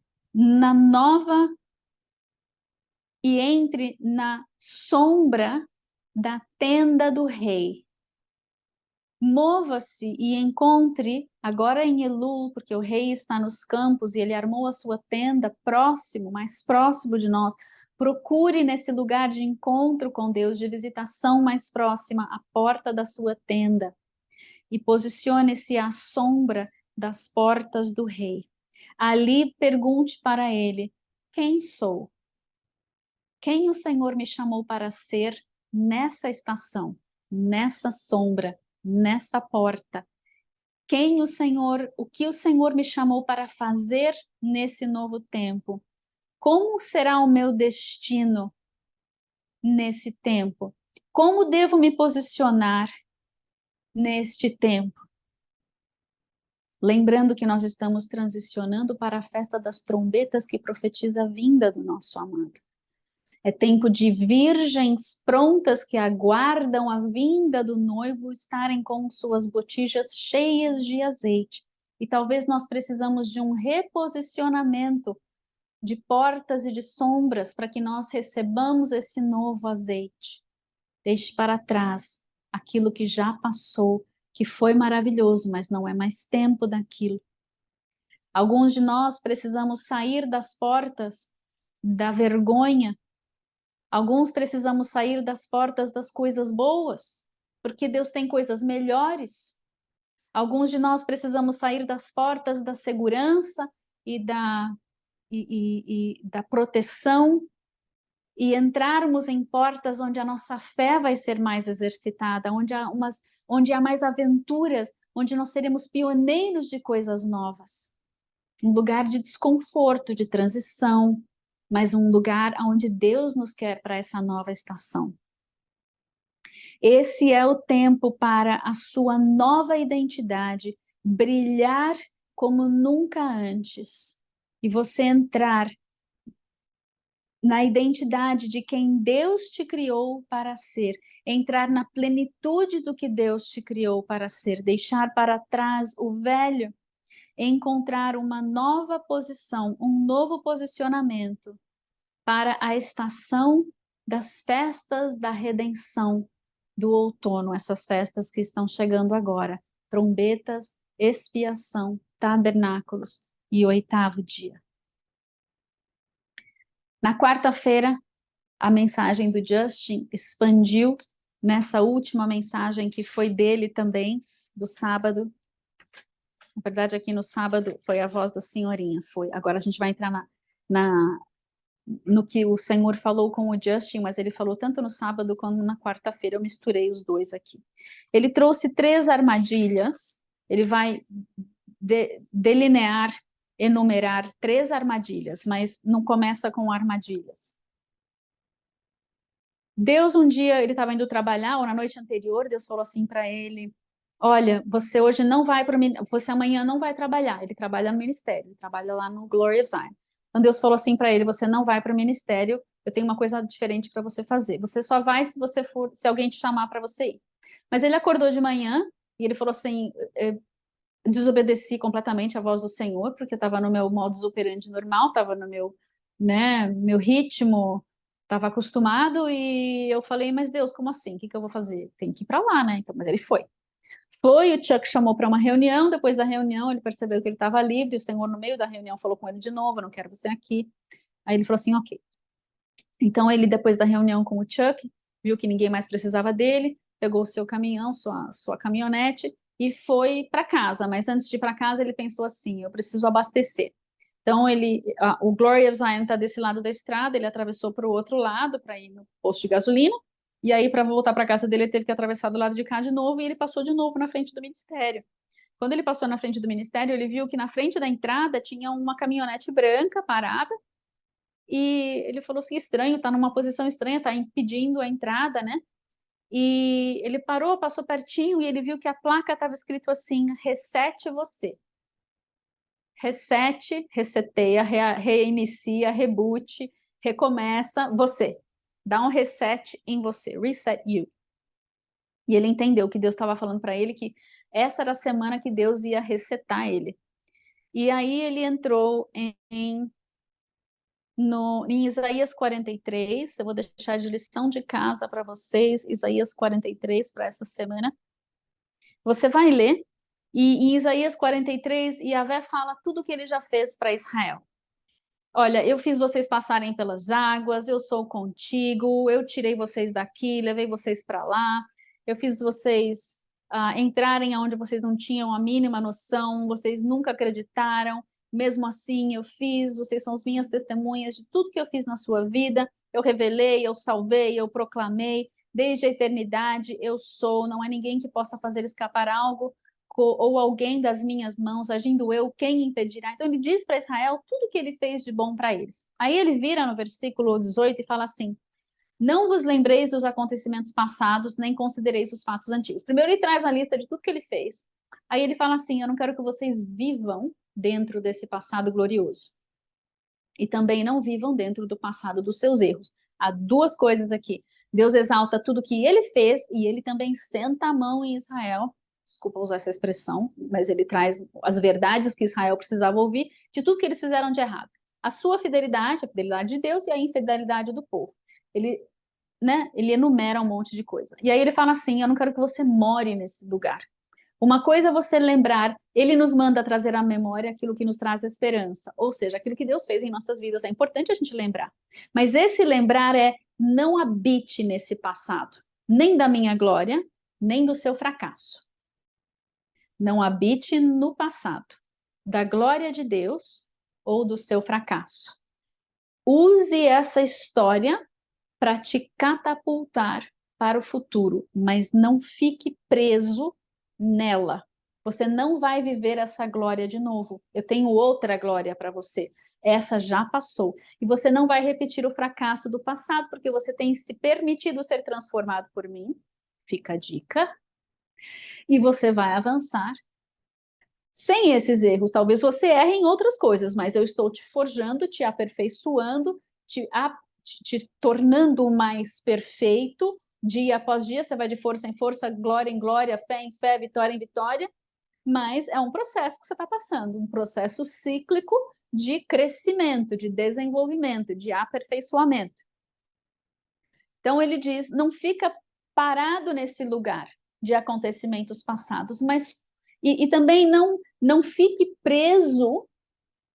na sombra da tenda do rei. Mova-se e encontre, agora em Elul, porque o rei está nos campos e ele armou a sua tenda próximo, mais próximo de nós. Procure nesse lugar de encontro com Deus, de visitação mais próxima, a porta da sua tenda. E posicione-se à sombra das portas do rei. Ali pergunte para ele: quem sou? Quem o Senhor me chamou para ser nessa estação, nessa sombra, nessa porta? O que o Senhor me chamou para fazer nesse novo tempo? Como será o meu destino nesse tempo? Como devo me posicionar neste tempo? Lembrando que nós estamos transicionando para a festa das trombetas que profetiza a vinda do nosso amado. É tempo de virgens prontas que aguardam a vinda do noivo estarem com suas botijas cheias de azeite. E talvez nós precisamos de um reposicionamento de portas e de sombras para que nós recebamos esse novo azeite. Deixe para trás aquilo que já passou, que foi maravilhoso, mas não é mais tempo daquilo. Alguns de nós precisamos sair das portas da vergonha. Alguns precisamos sair das portas das coisas boas, porque Deus tem coisas melhores. Alguns de nós precisamos sair das portas da segurança e da proteção e entrarmos em portas onde a nossa fé vai ser mais exercitada, onde há mais aventuras, onde nós seremos pioneiros de coisas novas. Um lugar de desconforto, de transição, mas um lugar onde Deus nos quer para essa nova estação. Esse é o tempo para a sua nova identidade brilhar como nunca antes. E você entrar na identidade de quem Deus te criou para ser, entrar na plenitude do que Deus te criou para ser, deixar para trás o velho, encontrar uma nova posição, um novo posicionamento para a estação das festas da redenção do outono, essas festas que estão chegando agora, trombetas, expiação, tabernáculos e o 8º dia. Na quarta-feira, a mensagem do Justin expandiu nessa última mensagem que foi dele também, do sábado. Na verdade, aqui no sábado foi a voz da senhorinha, foi. Agora a gente vai entrar no que o Senhor falou com o Justin, mas ele falou tanto no sábado quanto na quarta-feira, eu misturei os dois aqui. Ele trouxe 3 armadilhas, ele vai delinear, enumerar 3 armadilhas, mas não começa com armadilhas. Deus um dia, ele estava indo trabalhar, ou na noite anterior, Deus falou assim para ele: olha, você hoje não vai você amanhã não vai trabalhar. Ele trabalha no ministério, ele trabalha lá no Glory of Zion. Então Deus falou assim para ele: você não vai para o ministério, eu tenho uma coisa diferente para você fazer. Você só vai se alguém te chamar para você ir. Mas ele acordou de manhã e ele falou assim: desobedeci completamente a voz do Senhor, porque estava no meu modus operandi normal, estava no meu ritmo, estava acostumado, e eu falei: mas Deus, como assim? O que eu vou fazer? Tem que ir para lá, né? Então, mas ele foi. O Chuck chamou para uma reunião, depois da reunião ele percebeu que ele estava livre, o Senhor no meio da reunião falou com ele de novo: eu não quero você aqui. Aí ele falou assim: ok. Então ele, depois da reunião com o Chuck, viu que ninguém mais precisava dele, pegou o seu caminhão, sua caminhonete e foi para casa. Mas antes de ir para casa ele pensou assim: eu preciso abastecer. Então o Glory of Zion está desse lado da estrada, ele atravessou para o outro lado para ir no posto de gasolina. E aí, para voltar para casa dele, ele teve que atravessar do lado de cá de novo, e ele passou de novo na frente do ministério. Quando ele passou na frente do ministério, ele viu que na frente da entrada tinha uma caminhonete branca parada, e ele falou assim: estranho, tá numa posição estranha, tá impedindo a entrada, né? e ele parou, passou pertinho e ele viu que a placa estava escrito assim: resete você. Resete, reseteia, reinicia, reboot, recomeça você. Dá um reset em você, reset you. E ele entendeu que Deus estava falando para ele que essa era a semana que Deus ia resetar ele. E aí ele entrou em Isaías 43, eu vou deixar de lição de casa para vocês, Isaías 43 para essa semana. Você vai ler, e em Isaías 43, Yahvé fala tudo o que ele já fez para Israel. Olha, eu fiz vocês passarem pelas águas, eu sou contigo, eu tirei vocês daqui, levei vocês para lá, eu fiz vocês entrarem onde vocês não tinham a mínima noção, vocês nunca acreditaram, mesmo assim eu fiz, vocês são as minhas testemunhas de tudo que eu fiz na sua vida, eu revelei, eu salvei, eu proclamei, desde a eternidade eu sou, não há ninguém que possa fazer escapar algo ou alguém das minhas mãos, agindo eu, quem impedirá? Então ele diz para Israel tudo que ele fez de bom para eles. Aí ele vira no versículo 18 e fala assim: não vos lembreis dos acontecimentos passados, nem considereis os fatos antigos. Primeiro ele traz a lista de tudo que ele fez. Aí ele fala assim: eu não quero que vocês vivam dentro desse passado glorioso. E também não vivam dentro do passado dos seus erros. Há duas coisas aqui. Deus exalta tudo que ele fez e ele também senta a mão em Israel. Desculpa usar essa expressão, mas ele traz as verdades que Israel precisava ouvir de tudo que eles fizeram de errado. A sua fidelidade, a fidelidade de Deus e a infidelidade do povo. Ele, ele enumera um monte de coisa. E aí ele fala assim: eu não quero que você more nesse lugar. Uma coisa é você lembrar, ele nos manda trazer à memória aquilo que nos traz esperança, ou seja, aquilo que Deus fez em nossas vidas, é importante a gente lembrar. Mas esse lembrar não habite nesse passado, nem da minha glória, nem do seu fracasso. Não habite no passado, da glória de Deus ou do seu fracasso. Use essa história para te catapultar para o futuro, mas não fique preso nela. Você não vai viver essa glória de novo. Eu tenho outra glória para você. Essa já passou. E você não vai repetir o fracasso do passado, porque você tem se permitido ser transformado por mim. Fica a dica. E você vai avançar sem esses erros. Talvez você erre em outras coisas, mas eu estou te forjando, te aperfeiçoando, te tornando mais perfeito. Dia após dia, você vai de força em força, glória em glória, fé em fé, vitória em vitória. Mas é um processo que você está passando, um processo cíclico de crescimento, de desenvolvimento, de aperfeiçoamento. Então ele diz, não fica parado nesse lugar de acontecimentos passados, mas e também não fique preso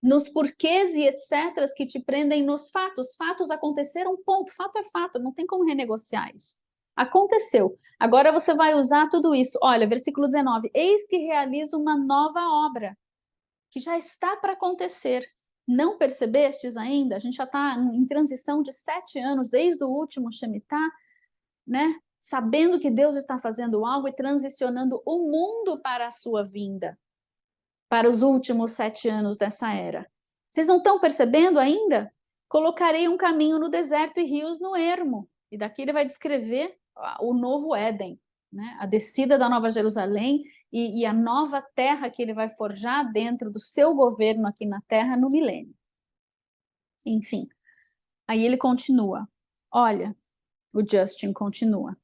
nos porquês e etc. que te prendem nos fatos. Fatos aconteceram, ponto. Fato é fato, não tem como renegociar isso. Aconteceu. Agora você vai usar tudo isso. Olha, versículo 19. Eis que realizo uma nova obra, que já está para acontecer. Não percebestes ainda? A gente já está em transição de 7 anos, desde o último Shemitah, né? Sabendo que Deus está fazendo algo e transicionando o mundo para a sua vinda, para os últimos 7 anos dessa era. Vocês não estão percebendo ainda? Colocarei um caminho no deserto e rios no ermo. E daqui ele vai descrever o novo Éden, né? A descida da Nova Jerusalém e a nova terra que ele vai forjar dentro do seu governo aqui na terra no milênio. Enfim, aí ele continua. Olha, o Justin continua.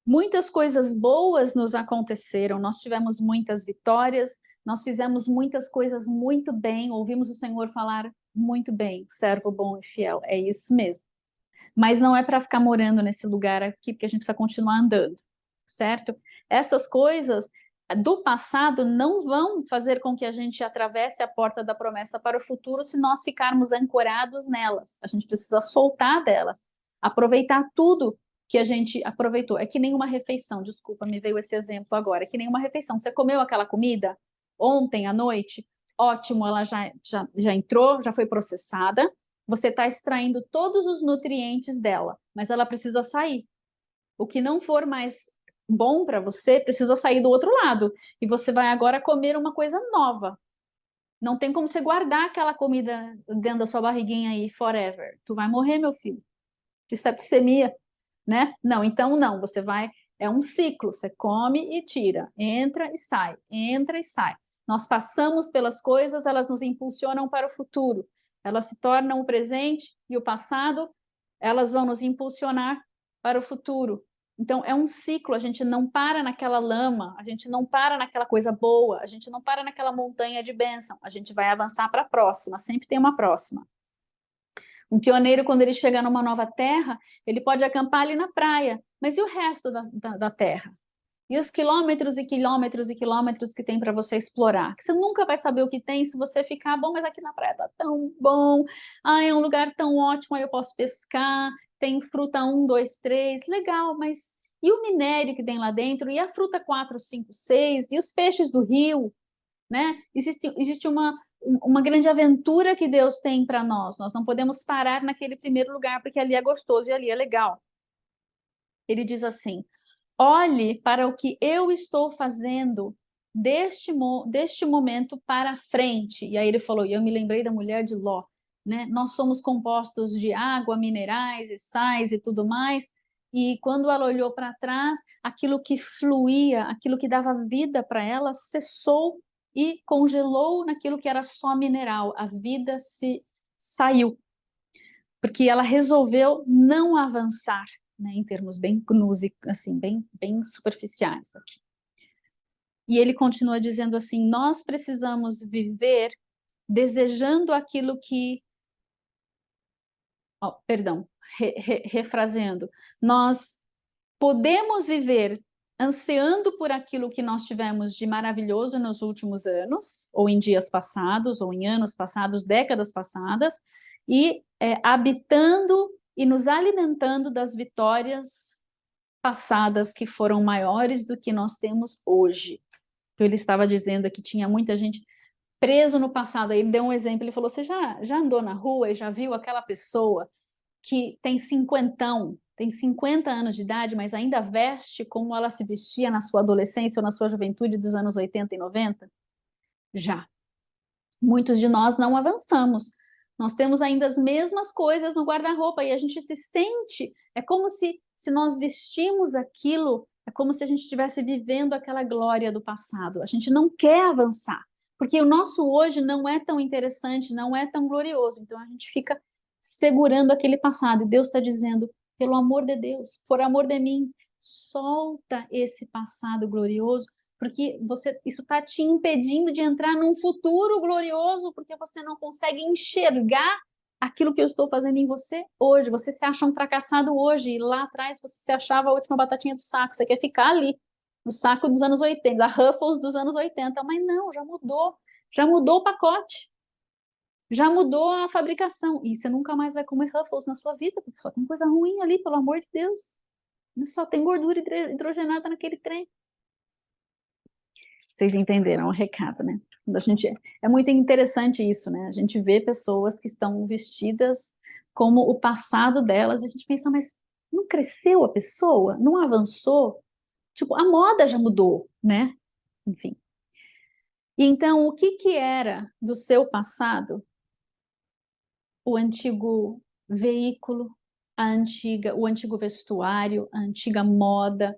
Muitas coisas boas nos aconteceram, nós tivemos muitas vitórias, nós fizemos muitas coisas muito bem, ouvimos o Senhor falar muito bem, servo bom e fiel, é isso mesmo. Mas não é para ficar morando nesse lugar aqui, porque a gente precisa continuar andando, certo? Essas coisas do passado não vão fazer com que a gente atravesse a porta da promessa para o futuro se nós ficarmos ancorados nelas. A gente precisa soltar delas, aproveitar tudo que a gente aproveitou. É que nem uma refeição, desculpa, me veio esse exemplo agora, é que nem uma refeição. Você comeu aquela comida ontem à noite, ótimo, ela já entrou, já foi processada, você está extraindo todos os nutrientes dela, mas ela precisa sair. O que não for mais bom para você precisa sair do outro lado. E você vai agora comer uma coisa nova. Não tem como você guardar aquela comida dentro da sua barriguinha aí forever. Tu vai morrer, meu filho, de septicemia. né? Não, então não, você vai, é um ciclo, você come e tira, entra e sai, entra e sai. Nós passamos pelas coisas, elas nos impulsionam para o futuro, elas se tornam o presente e o passado, elas vão nos impulsionar para o futuro. Então, é um ciclo, a gente não para naquela lama, a gente não para naquela coisa boa, a gente não para naquela montanha de bênção, a gente vai avançar para a próxima, sempre tem uma próxima. Um pioneiro, quando ele chega numa nova terra, ele pode acampar ali na praia, mas e o resto da terra? E os quilômetros e quilômetros e quilômetros que tem para você explorar? Que você nunca vai saber o que tem se você ficar, bom, mas aqui na praia tá tão bom, é um lugar tão ótimo, aí eu posso pescar, tem fruta 1, 2, 3, legal, mas e o minério que tem lá dentro? E a fruta 4, 5, 6? E os peixes do rio? Né? Existe uma grande aventura que Deus tem para nós. Nós não podemos parar naquele primeiro lugar, porque ali é gostoso e ali é legal. Ele diz assim: olhe para o que eu estou fazendo deste momento para frente. E aí ele falou, e eu me lembrei da mulher de Ló, né? Nós somos compostos de água, minerais e sais e tudo mais. E quando ela olhou para trás, aquilo que fluía, aquilo que dava vida para ela, cessou e congelou naquilo que era só mineral. A vida se saiu, porque ela resolveu não avançar, né, em termos bem gnus, assim, bem superficiais aqui. E ele continua dizendo assim: nós precisamos viver desejando aquilo que, perdão, refraseando, nós podemos viver ansiando por aquilo que nós tivemos de maravilhoso nos últimos anos, ou em dias passados, ou em anos passados, décadas passadas, e habitando e nos alimentando das vitórias passadas que foram maiores do que nós temos hoje. Então, ele estava dizendo que tinha muita gente preso no passado. Aí ele deu um exemplo, ele falou: você já andou na rua e já viu aquela pessoa que tem 50 anos de idade, mas ainda veste como ela se vestia na sua adolescência ou na sua juventude dos anos 80 e 90? Já. Muitos de nós não avançamos. Nós temos ainda as mesmas coisas no guarda-roupa e a gente se sente, é como se nós vestimos aquilo, é como se a gente estivesse vivendo aquela glória do passado. A gente não quer avançar, porque o nosso hoje não é tão interessante, não é tão glorioso. Então a gente fica segurando aquele passado e Deus está dizendo: pelo amor de Deus, por amor de mim, solta esse passado glorioso, porque isso está te impedindo de entrar num futuro glorioso, porque você não consegue enxergar aquilo que eu estou fazendo em você hoje. Você se acha um fracassado hoje, e lá atrás você se achava a última batatinha do saco, você quer ficar ali, no saco dos anos 80, da Ruffles dos anos 80, mas não, já mudou o pacote, já mudou a fabricação, e você nunca mais vai comer Ruffles na sua vida, porque só tem coisa ruim ali, pelo amor de Deus, só tem gordura hidrogenada naquele trem. Vocês entenderam o recado, né? É muito interessante isso, né? A gente vê pessoas que estão vestidas como o passado delas, e a gente pensa, mas não cresceu a pessoa? Não avançou? Tipo, a moda já mudou, né? Enfim. E então, o que era do seu passado? O antigo veículo, o antigo vestuário, a antiga moda,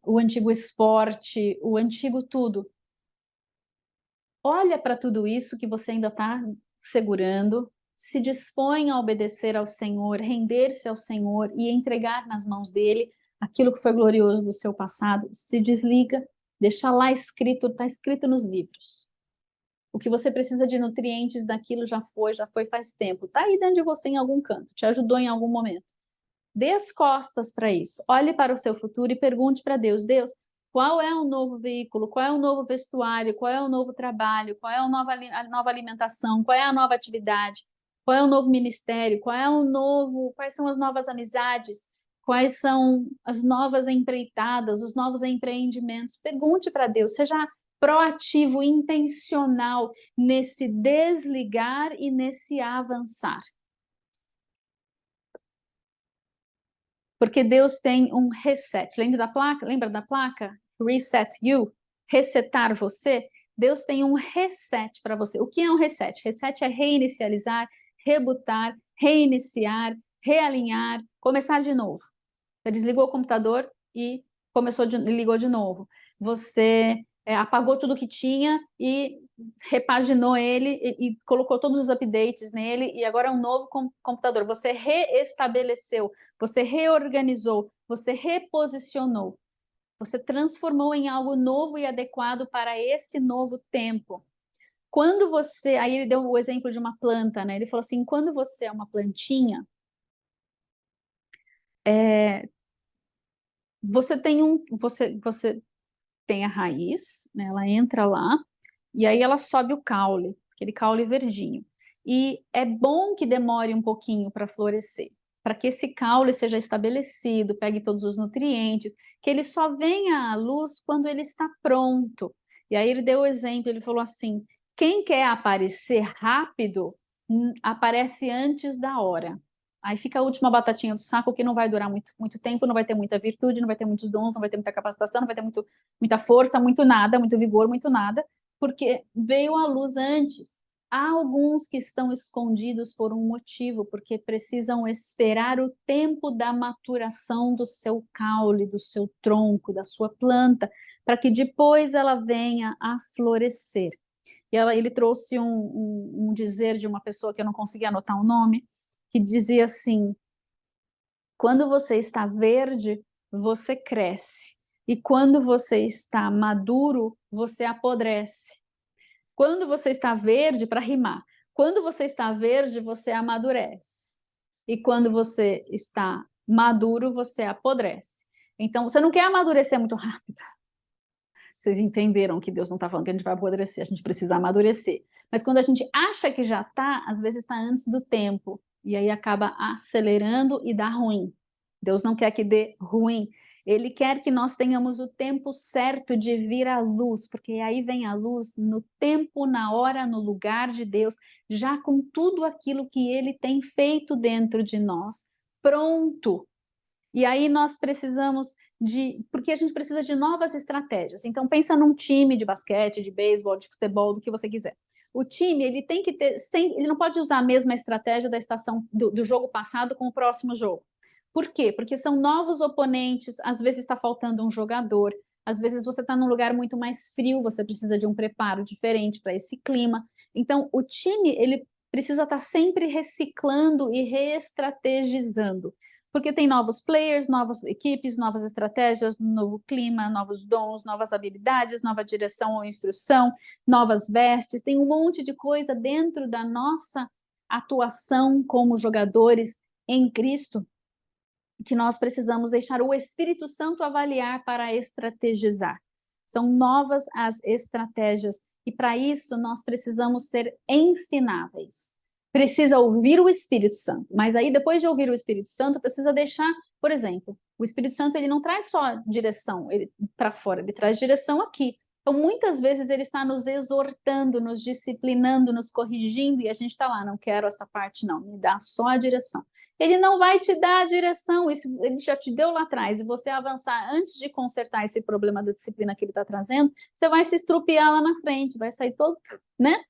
o antigo esporte, o antigo tudo. Olha para tudo isso que você ainda está segurando, se dispõe a obedecer ao Senhor, render-se ao Senhor e entregar nas mãos dele aquilo que foi glorioso do seu passado. Se desliga, deixa lá escrito, está escrito nos livros. O que você precisa de nutrientes daquilo já foi faz tempo. Está aí dentro de você em algum canto, te ajudou em algum momento. Dê as costas para isso. Olhe para o seu futuro e pergunte para Deus: Deus, qual é o novo veículo? Qual é o novo vestuário? Qual é o novo trabalho? Qual é a nova alimentação? Qual é a nova atividade? Qual é o novo ministério? Quais são as novas amizades? Quais são as novas empreitadas, os novos empreendimentos? Pergunte para Deus, seja proativo, intencional nesse desligar e nesse avançar. Porque Deus tem um reset. Lembra da placa? Reset you, resetar você. Deus tem um reset para você. O que é um reset? Reset é reinicializar, rebutar, reiniciar, realinhar, começar de novo. Você desligou o computador e ligou de novo. Você apagou tudo que tinha e repaginou ele e colocou todos os updates nele e agora é um novo computador. Você reestabeleceu, você reorganizou, você reposicionou. Você transformou em algo novo e adequado para esse novo tempo. Quando você... Aí ele deu o exemplo de uma planta, né? Ele falou assim, quando você é uma plantinha, você tem a raiz, né? Ela entra lá e aí ela sobe o caule, aquele caule verdinho. E é bom que demore um pouquinho para florescer, para que esse caule seja estabelecido, pegue todos os nutrientes, que ele só venha à luz quando ele está pronto. E aí ele deu o exemplo, ele falou assim, quem quer aparecer rápido, aparece antes da hora. Aí fica a última batatinha do saco que não vai durar muito tempo, não vai ter muita virtude, não vai ter muitos dons, não vai ter muita capacitação, não vai ter muita força, muito nada, muito vigor, muito nada, porque veio a luz antes. Há alguns que estão escondidos por um motivo, porque precisam esperar o tempo da maturação do seu caule, do seu tronco, da sua planta, para que depois ela venha a florescer. E ele trouxe um dizer de uma pessoa que eu não consegui anotar o nome, que dizia assim, quando você está verde, você cresce. E quando você está maduro, você apodrece. Quando você está verde, para rimar, quando você está verde, você amadurece. E quando você está maduro, você apodrece. Então, você não quer amadurecer muito rápido. Vocês entenderam que Deus não está falando que a gente vai apodrecer, a gente precisa amadurecer. Mas quando a gente acha que já está, às vezes está antes do tempo. E aí acaba acelerando e dá ruim. Deus não quer que dê ruim. Ele quer que nós tenhamos o tempo certo de vir à luz, porque aí vem a luz no tempo, na hora, no lugar de Deus, já com tudo aquilo que Ele tem feito dentro de nós, pronto. E aí nós precisamos porque a gente precisa de novas estratégias. Então pensa num time de basquete, de beisebol, de futebol, do que você quiser. O time, ele tem que ter, ele não pode usar a mesma estratégia da estação do jogo passado com o próximo jogo. Por quê? Porque são novos oponentes, às vezes está faltando um jogador, às vezes você está num lugar muito mais frio, você precisa de um preparo diferente para esse clima. Então, o time, ele precisa estar sempre reciclando e reestrategizando, porque tem novos players, novas equipes, novas estratégias, novo clima, novos dons, novas habilidades, nova direção ou instrução, novas vestes, tem um monte de coisa dentro da nossa atuação como jogadores em Cristo, que nós precisamos deixar o Espírito Santo avaliar para estrategizar. São novas as estratégias, e para isso nós precisamos ser ensináveis. Precisa ouvir o Espírito Santo, mas aí depois de ouvir o Espírito Santo, precisa deixar, por exemplo, o Espírito Santo ele não traz só direção para fora, ele traz direção aqui. Então muitas vezes ele está nos exortando, nos disciplinando, nos corrigindo, e a gente está lá, não quero essa parte não, me dá só a direção. Ele não vai te dar a direção, ele já te deu lá atrás, e você avançar antes de consertar esse problema da disciplina que ele está trazendo, você vai se estrupiar lá na frente, vai sair todo, né?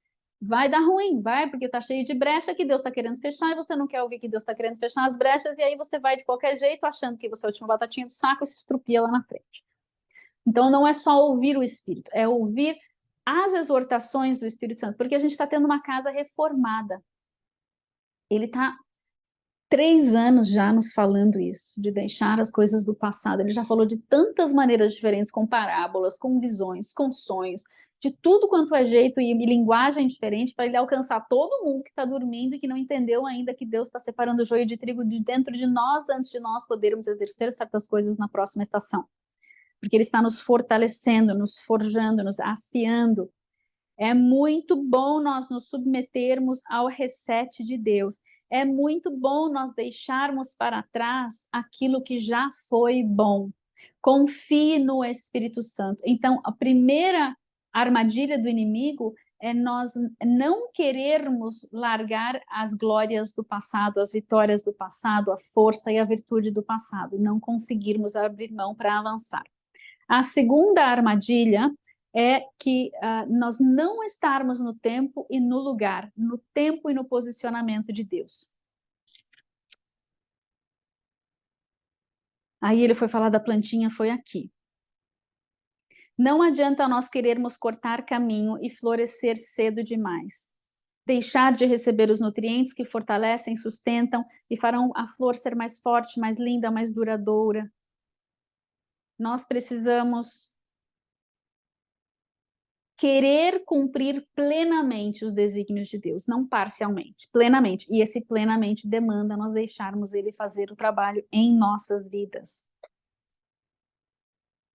Vai dar ruim, vai, porque está cheio de brecha que Deus está querendo fechar, e você não quer ouvir que Deus está querendo fechar as brechas, e aí você vai de qualquer jeito, achando que você é a última batatinha do saco e se estrupia lá na frente. Então não é só ouvir o Espírito, é ouvir as exortações do Espírito Santo, porque a gente está tendo uma casa reformada. Ele está 3 anos já nos falando isso, de deixar as coisas do passado. Ele já falou de tantas maneiras diferentes, com parábolas, com visões, com sonhos, de tudo quanto é jeito e linguagem diferente, para ele alcançar todo mundo que está dormindo e que não entendeu ainda que Deus está separando o joio de trigo de dentro de nós, antes de nós podermos exercer certas coisas na próxima estação. Porque ele está nos fortalecendo, nos forjando, nos afiando. É muito bom nós nos submetermos ao reset de Deus. É muito bom nós deixarmos para trás aquilo que já foi bom. Confie no Espírito Santo. Então, a primeira armadilha do inimigo é nós não querermos largar as glórias do passado, as vitórias do passado, a força e a virtude do passado, não conseguirmos abrir mão para avançar. A segunda armadilha é que nós não estarmos no tempo e no lugar, no tempo e no posicionamento de Deus. Aí ele foi falar da plantinha, foi aqui. Não adianta nós querermos cortar caminho e florescer cedo demais. Deixar de receber os nutrientes que fortalecem, sustentam e farão a flor ser mais forte, mais linda, mais duradoura. Nós precisamos querer cumprir plenamente os desígnios de Deus, não parcialmente, plenamente. E esse plenamente demanda nós deixarmos Ele fazer o trabalho em nossas vidas.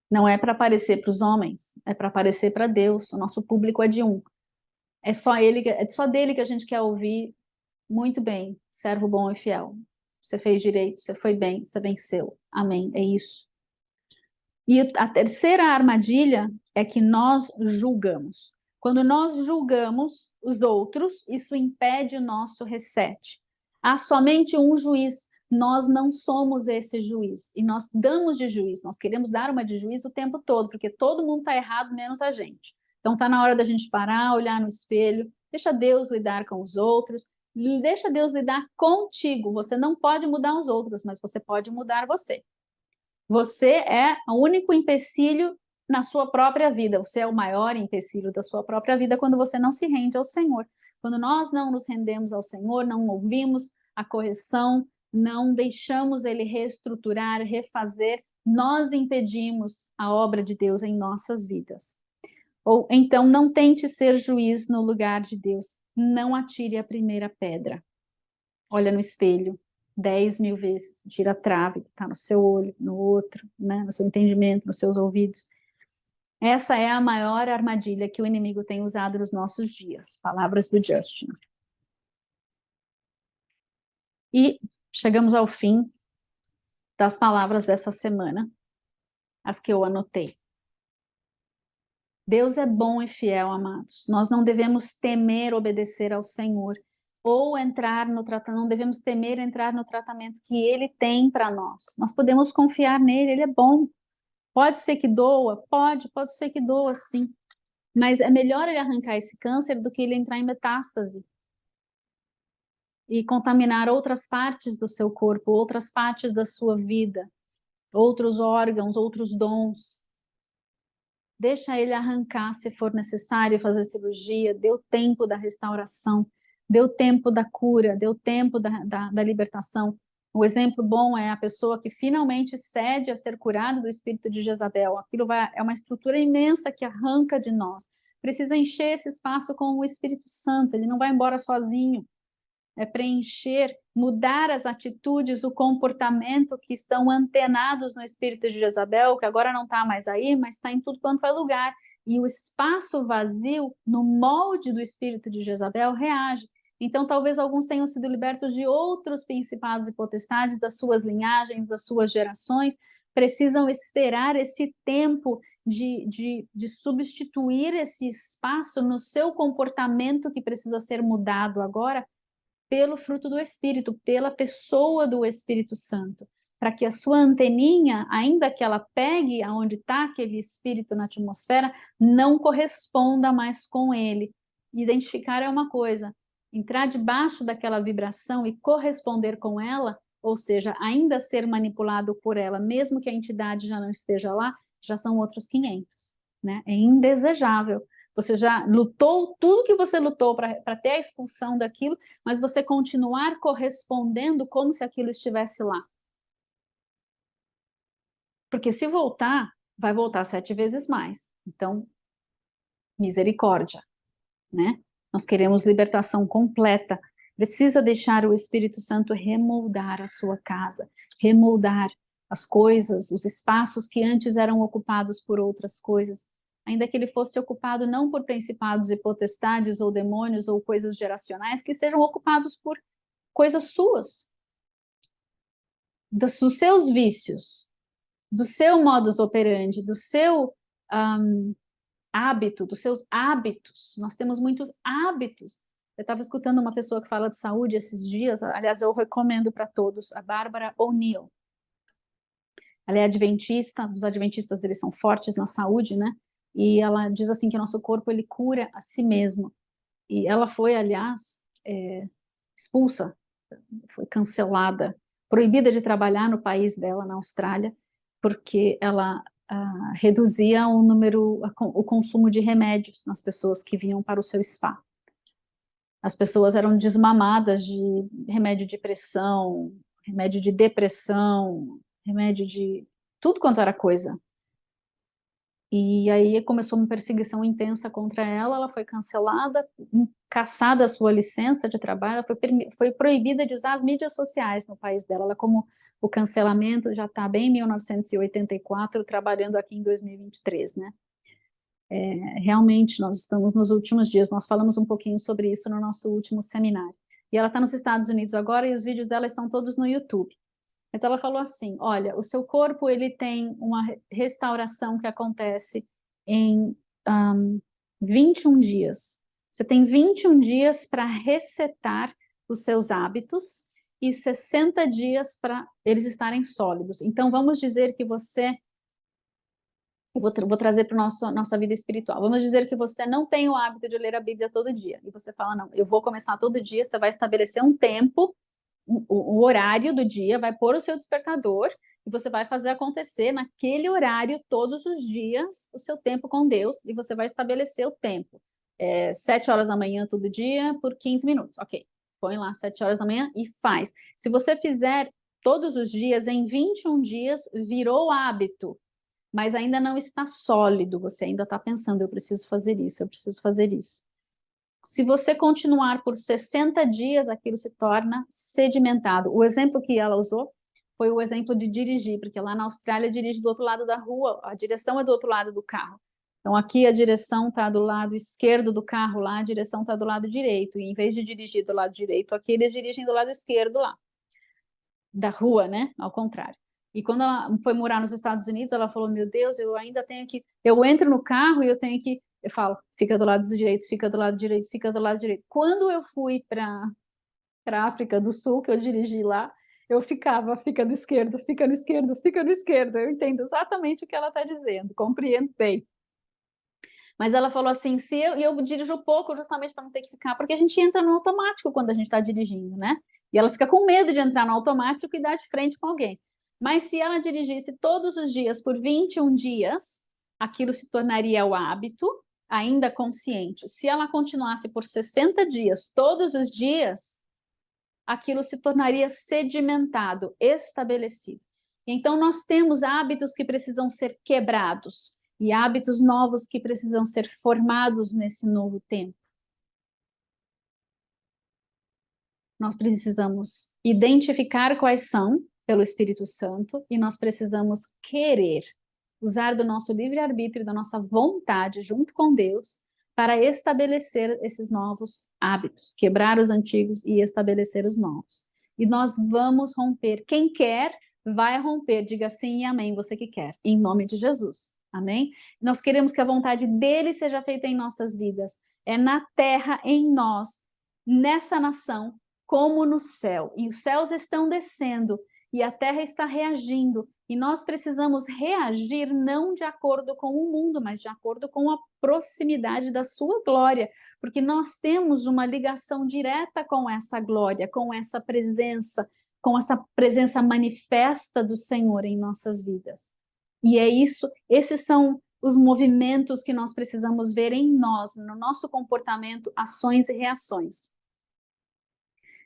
Não é para aparecer para os homens, é para aparecer para Deus. O nosso público é de um. É só dele que a gente quer ouvir. Muito bem, servo bom e fiel. Você fez direito, você foi bem, você venceu. Amém, é isso. E a terceira armadilha é que nós julgamos. Quando nós julgamos os outros, isso impede o nosso reset. Há somente um juiz, nós não somos esse juiz. E nós damos de juiz, nós queremos dar uma de juiz o tempo todo, porque todo mundo está errado, menos a gente. Então está na hora da gente parar, olhar no espelho, deixa Deus lidar com os outros, deixa Deus lidar contigo. Você não pode mudar os outros, mas você pode mudar você. Você é o único empecilho na sua própria vida. Você é o maior empecilho da sua própria vida quando você não se rende ao Senhor. Quando nós não nos rendemos ao Senhor, não ouvimos a correção, não deixamos Ele reestruturar, refazer, nós impedimos a obra de Deus em nossas vidas. Ou então, não tente ser juiz no lugar de Deus. Não atire a primeira pedra. Olha no espelho 10.000 vezes, tira a trave que está no seu olho, no outro, né, no seu entendimento, nos seus ouvidos. Essa é a maior armadilha que o inimigo tem usado nos nossos dias. Palavras do Justin. E chegamos ao fim das palavras dessa semana, as que eu anotei. Deus é bom e fiel, amados. Nós não devemos temer obedecer ao Senhor ou entrar no tratamento, não devemos temer entrar no tratamento que Ele tem para nós. Nós podemos confiar nele, Ele é bom. Pode ser que doa? Pode ser que doa, sim. Mas é melhor ele arrancar esse câncer do que ele entrar em metástase e contaminar outras partes do seu corpo, outras partes da sua vida, outros órgãos, outros dons. Deixa ele arrancar se for necessário fazer cirurgia, dê o tempo da restauração, dê o tempo da cura, dê o tempo da libertação. O exemplo bom é a pessoa que finalmente cede a ser curada do espírito de Jezabel. Aquilo é uma estrutura imensa que arranca de nós. Precisa encher esse espaço com o Espírito Santo, ele não vai embora sozinho. É preencher, mudar as atitudes, o comportamento que estão antenados no espírito de Jezabel, que agora não está mais aí, mas está em tudo quanto é lugar. E o espaço vazio, no molde do espírito de Jezabel, reage. Então, talvez alguns tenham sido libertos de outros principados e potestades, das suas linhagens, das suas gerações, precisam esperar esse tempo de substituir esse espaço no seu comportamento que precisa ser mudado agora, pelo fruto do Espírito, pela pessoa do Espírito Santo, para que a sua anteninha, ainda que ela pegue aonde está aquele Espírito na atmosfera, não corresponda mais com ele. Identificar é uma coisa, entrar debaixo daquela vibração e corresponder com ela, ou seja, ainda ser manipulado por ela, mesmo que a entidade já não esteja lá, já são outros 500, né? É indesejável. Você já lutou tudo que você lutou para ter a expulsão daquilo, mas você continuar correspondendo como se aquilo estivesse lá. Porque se voltar, vai voltar 7 vezes mais. Então, misericórdia, né? Nós queremos libertação completa. Precisa deixar o Espírito Santo remoldar a sua casa, remoldar as coisas, os espaços que antes eram ocupados por outras coisas, ainda que ele fosse ocupado não por principados e potestades ou demônios ou coisas geracionais, que sejam ocupados por coisas suas, dos seus vícios, do seu modus operandi, do seu hábito, dos seus hábitos. Nós temos muitos hábitos. Eu estava escutando uma pessoa que fala de saúde esses dias, aliás, eu recomendo para todos, a Bárbara O'Neill. Ela é adventista, os adventistas eles são fortes na saúde, né? E ela diz assim que o nosso corpo ele cura a si mesmo. E ela foi, aliás, expulsa, foi cancelada proibida de trabalhar no país dela, na Austrália, porque ela reduzia o consumo de remédios nas pessoas que vinham para o seu spa. As pessoas eram desmamadas de remédio de pressão, remédio de depressão, remédio de tudo quanto era coisa. E aí começou uma perseguição intensa contra ela, ela foi cancelada, cassada a sua licença de trabalho, ela foi proibida de usar as mídias sociais no país dela. Ela, como o cancelamento já está bem em 1984, trabalhando aqui em 2023, né? Realmente, nós estamos nos últimos dias, nós falamos um pouquinho sobre isso no nosso último seminário. E ela está nos Estados Unidos agora e os vídeos dela estão todos no YouTube. Mas ela falou assim, olha, o seu corpo ele tem uma restauração que acontece em 21 dias. Você tem 21 dias para resetar os seus hábitos e 60 dias para eles estarem sólidos. Então, vamos dizer que você... Eu vou trazer para a nossa vida espiritual. Vamos dizer que você não tem o hábito de ler a Bíblia todo dia. E você fala, não, eu vou começar todo dia, você vai estabelecer um tempo, o horário do dia, vai pôr o seu despertador e você vai fazer acontecer naquele horário, todos os dias, o seu tempo com Deus, e você vai estabelecer o tempo. 7 horas da manhã todo dia por 15 minutos. Ok, põe lá 7 horas da manhã e faz. Se você fizer todos os dias, em 21 dias, virou hábito, mas ainda não está sólido, você ainda está pensando, eu preciso fazer isso, eu preciso fazer isso. Se você continuar por 60 dias, aquilo se torna sedimentado. O exemplo que ela usou foi o exemplo de dirigir, porque lá na Austrália dirige do outro lado da rua, a direção é do outro lado do carro. Então aqui a direção está do lado esquerdo do carro, lá a direção está do lado direito, e em vez de dirigir do lado direito, aqui eles dirigem do lado esquerdo lá, da rua, né? Ao contrário. E quando ela foi morar nos Estados Unidos, ela falou, meu Deus, eu ainda tenho que... Eu entro no carro e eu tenho que... Eu falo, fica do lado direito, fica do lado direito, fica do lado direito. Quando eu fui para a África do Sul, que eu dirigi lá, eu ficava, fica do esquerdo, fica no esquerdo, fica no esquerdo. Eu entendo exatamente o que ela está dizendo, compreendo bem. Mas ela falou assim, e eu dirijo pouco justamente para não ter que ficar, porque a gente entra no automático quando a gente está dirigindo, né? E ela fica com medo de entrar no automático e dar de frente com alguém. Mas se ela dirigisse todos os dias por 21 dias, aquilo se tornaria o hábito, ainda consciente. Se ela continuasse por 60 dias, todos os dias, aquilo se tornaria sedimentado, estabelecido. Então, nós temos hábitos que precisam ser quebrados e hábitos novos que precisam ser formados nesse novo tempo. Nós precisamos identificar quais são, pelo Espírito Santo, e nós precisamos querer usar do nosso livre-arbítrio, da nossa vontade, junto com Deus, para estabelecer esses novos hábitos, quebrar os antigos e estabelecer os novos. E nós vamos romper. Quem quer, vai romper. Diga sim e amém, você que quer, em nome de Jesus. Amém? Nós queremos que a vontade dele seja feita em nossas vidas. É na terra, em nós, nessa nação, como no céu. E os céus estão descendo e a terra está reagindo. E nós precisamos reagir não de acordo com o mundo, mas de acordo com a proximidade da sua glória, porque nós temos uma ligação direta com essa glória, com essa presença manifesta do Senhor em nossas vidas. E é isso, esses são os movimentos que nós precisamos ver em nós, no nosso comportamento, ações e reações.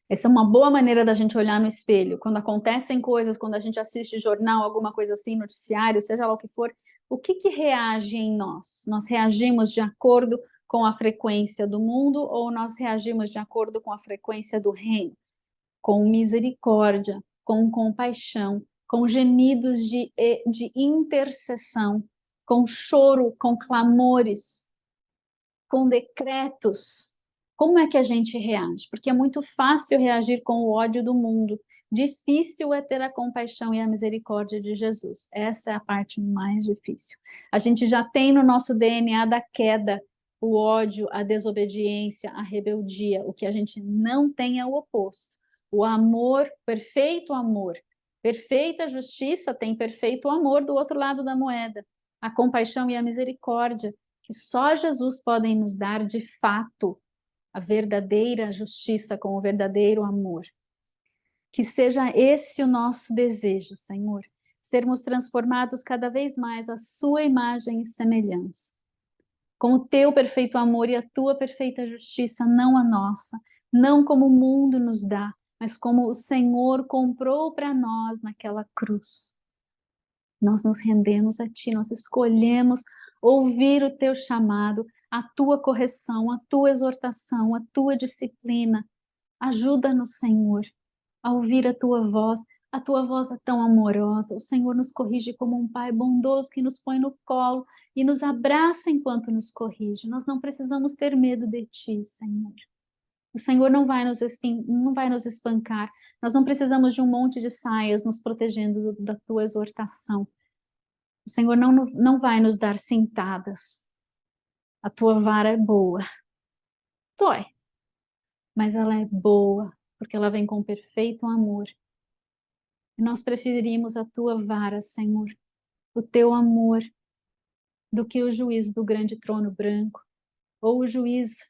Essa é uma boa maneira da gente olhar no espelho. Quando acontecem coisas, quando a gente assiste jornal, alguma coisa assim, noticiário, seja lá o que for, o que reage em nós? Nós reagimos de acordo com a frequência do mundo ou nós reagimos de acordo com a frequência do reino? Com misericórdia, com compaixão, com gemidos de intercessão, com choro, com clamores, com decretos. Como é que a gente reage? Porque é muito fácil reagir com o ódio do mundo. Difícil é ter a compaixão e a misericórdia de Jesus. Essa é a parte mais difícil. A gente já tem no nosso DNA da queda o ódio, a desobediência, a rebeldia. O que a gente não tem é o oposto. O amor, perfeito amor, perfeita justiça tem perfeito amor do outro lado da moeda. A compaixão e a misericórdia, que só Jesus podem nos dar de fato a verdadeira justiça com o verdadeiro amor. Que seja esse o nosso desejo, Senhor, sermos transformados cada vez mais à sua imagem e semelhança. Com o teu perfeito amor e a tua perfeita justiça, não a nossa, não como o mundo nos dá, mas como o Senhor comprou para nós naquela cruz. Nós nos rendemos a ti, nós escolhemos ouvir o teu chamado, a tua correção, a tua exortação, a tua disciplina. Ajuda-nos, Senhor, a ouvir a tua voz é tão amorosa. O Senhor nos corrige como um pai bondoso que nos põe no colo e nos abraça enquanto nos corrige. Nós não precisamos ter medo de ti, Senhor. O Senhor não vai não vai nos espancar. Nós não precisamos de um monte de saias nos protegendo da tua exortação. O Senhor não vai nos dar cintadas. A tua vara é boa. Dói, mas ela é boa, porque ela vem com perfeito amor. E nós preferimos a tua vara, Senhor, o teu amor, do que o juízo do grande trono branco, ou o juízo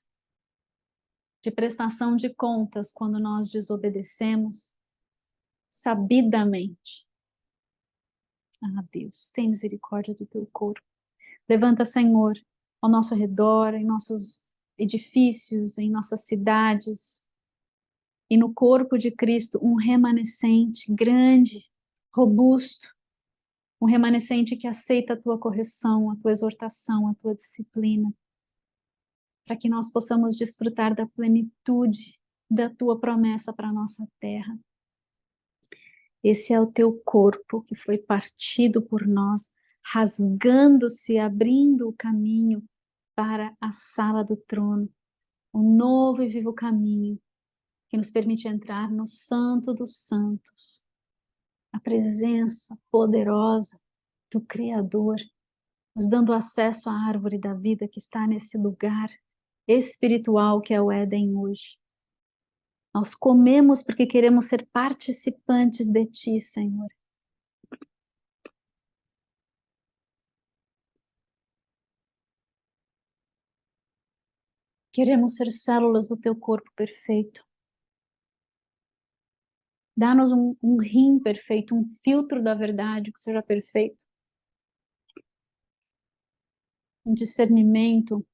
de prestação de contas quando nós desobedecemos sabidamente. Ah, Deus, tem misericórdia do teu corpo. Levanta, Senhor, ao nosso redor, em nossos edifícios, em nossas cidades, e no corpo de Cristo, um remanescente grande, robusto, um remanescente que aceita a tua correção, a tua exortação, a tua disciplina, para que nós possamos desfrutar da plenitude da tua promessa para a nossa terra. Esse é o teu corpo que foi partido por nós, rasgando-se, abrindo o caminho para a sala do trono, um novo e vivo caminho que nos permite entrar no Santo dos Santos, a presença poderosa do Criador, nos dando acesso à árvore da vida que está nesse lugar espiritual que é o Éden hoje. Nós comemos porque queremos ser participantes de Ti, Senhor. Queremos ser células do Teu corpo perfeito. Dá-nos um rim perfeito, um filtro da verdade que seja perfeito. Um discernimento,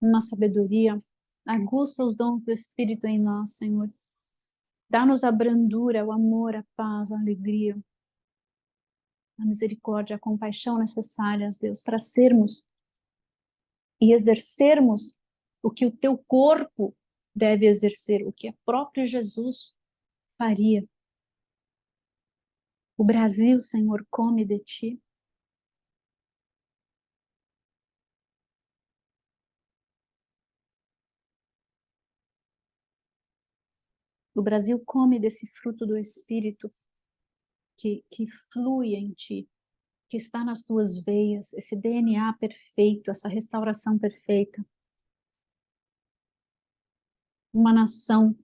uma sabedoria. Aguça os dons do Espírito em nós, Senhor. Dá-nos a brandura, o amor, a paz, a alegria, a misericórdia, a compaixão necessárias, Deus, para sermos e exercermos o que o teu corpo deve exercer, o que o próprio Jesus faria. O Brasil, Senhor, come de ti. O Brasil come desse fruto do Espírito que flui em ti, que está nas tuas veias, esse DNA perfeito, essa restauração perfeita. Uma nação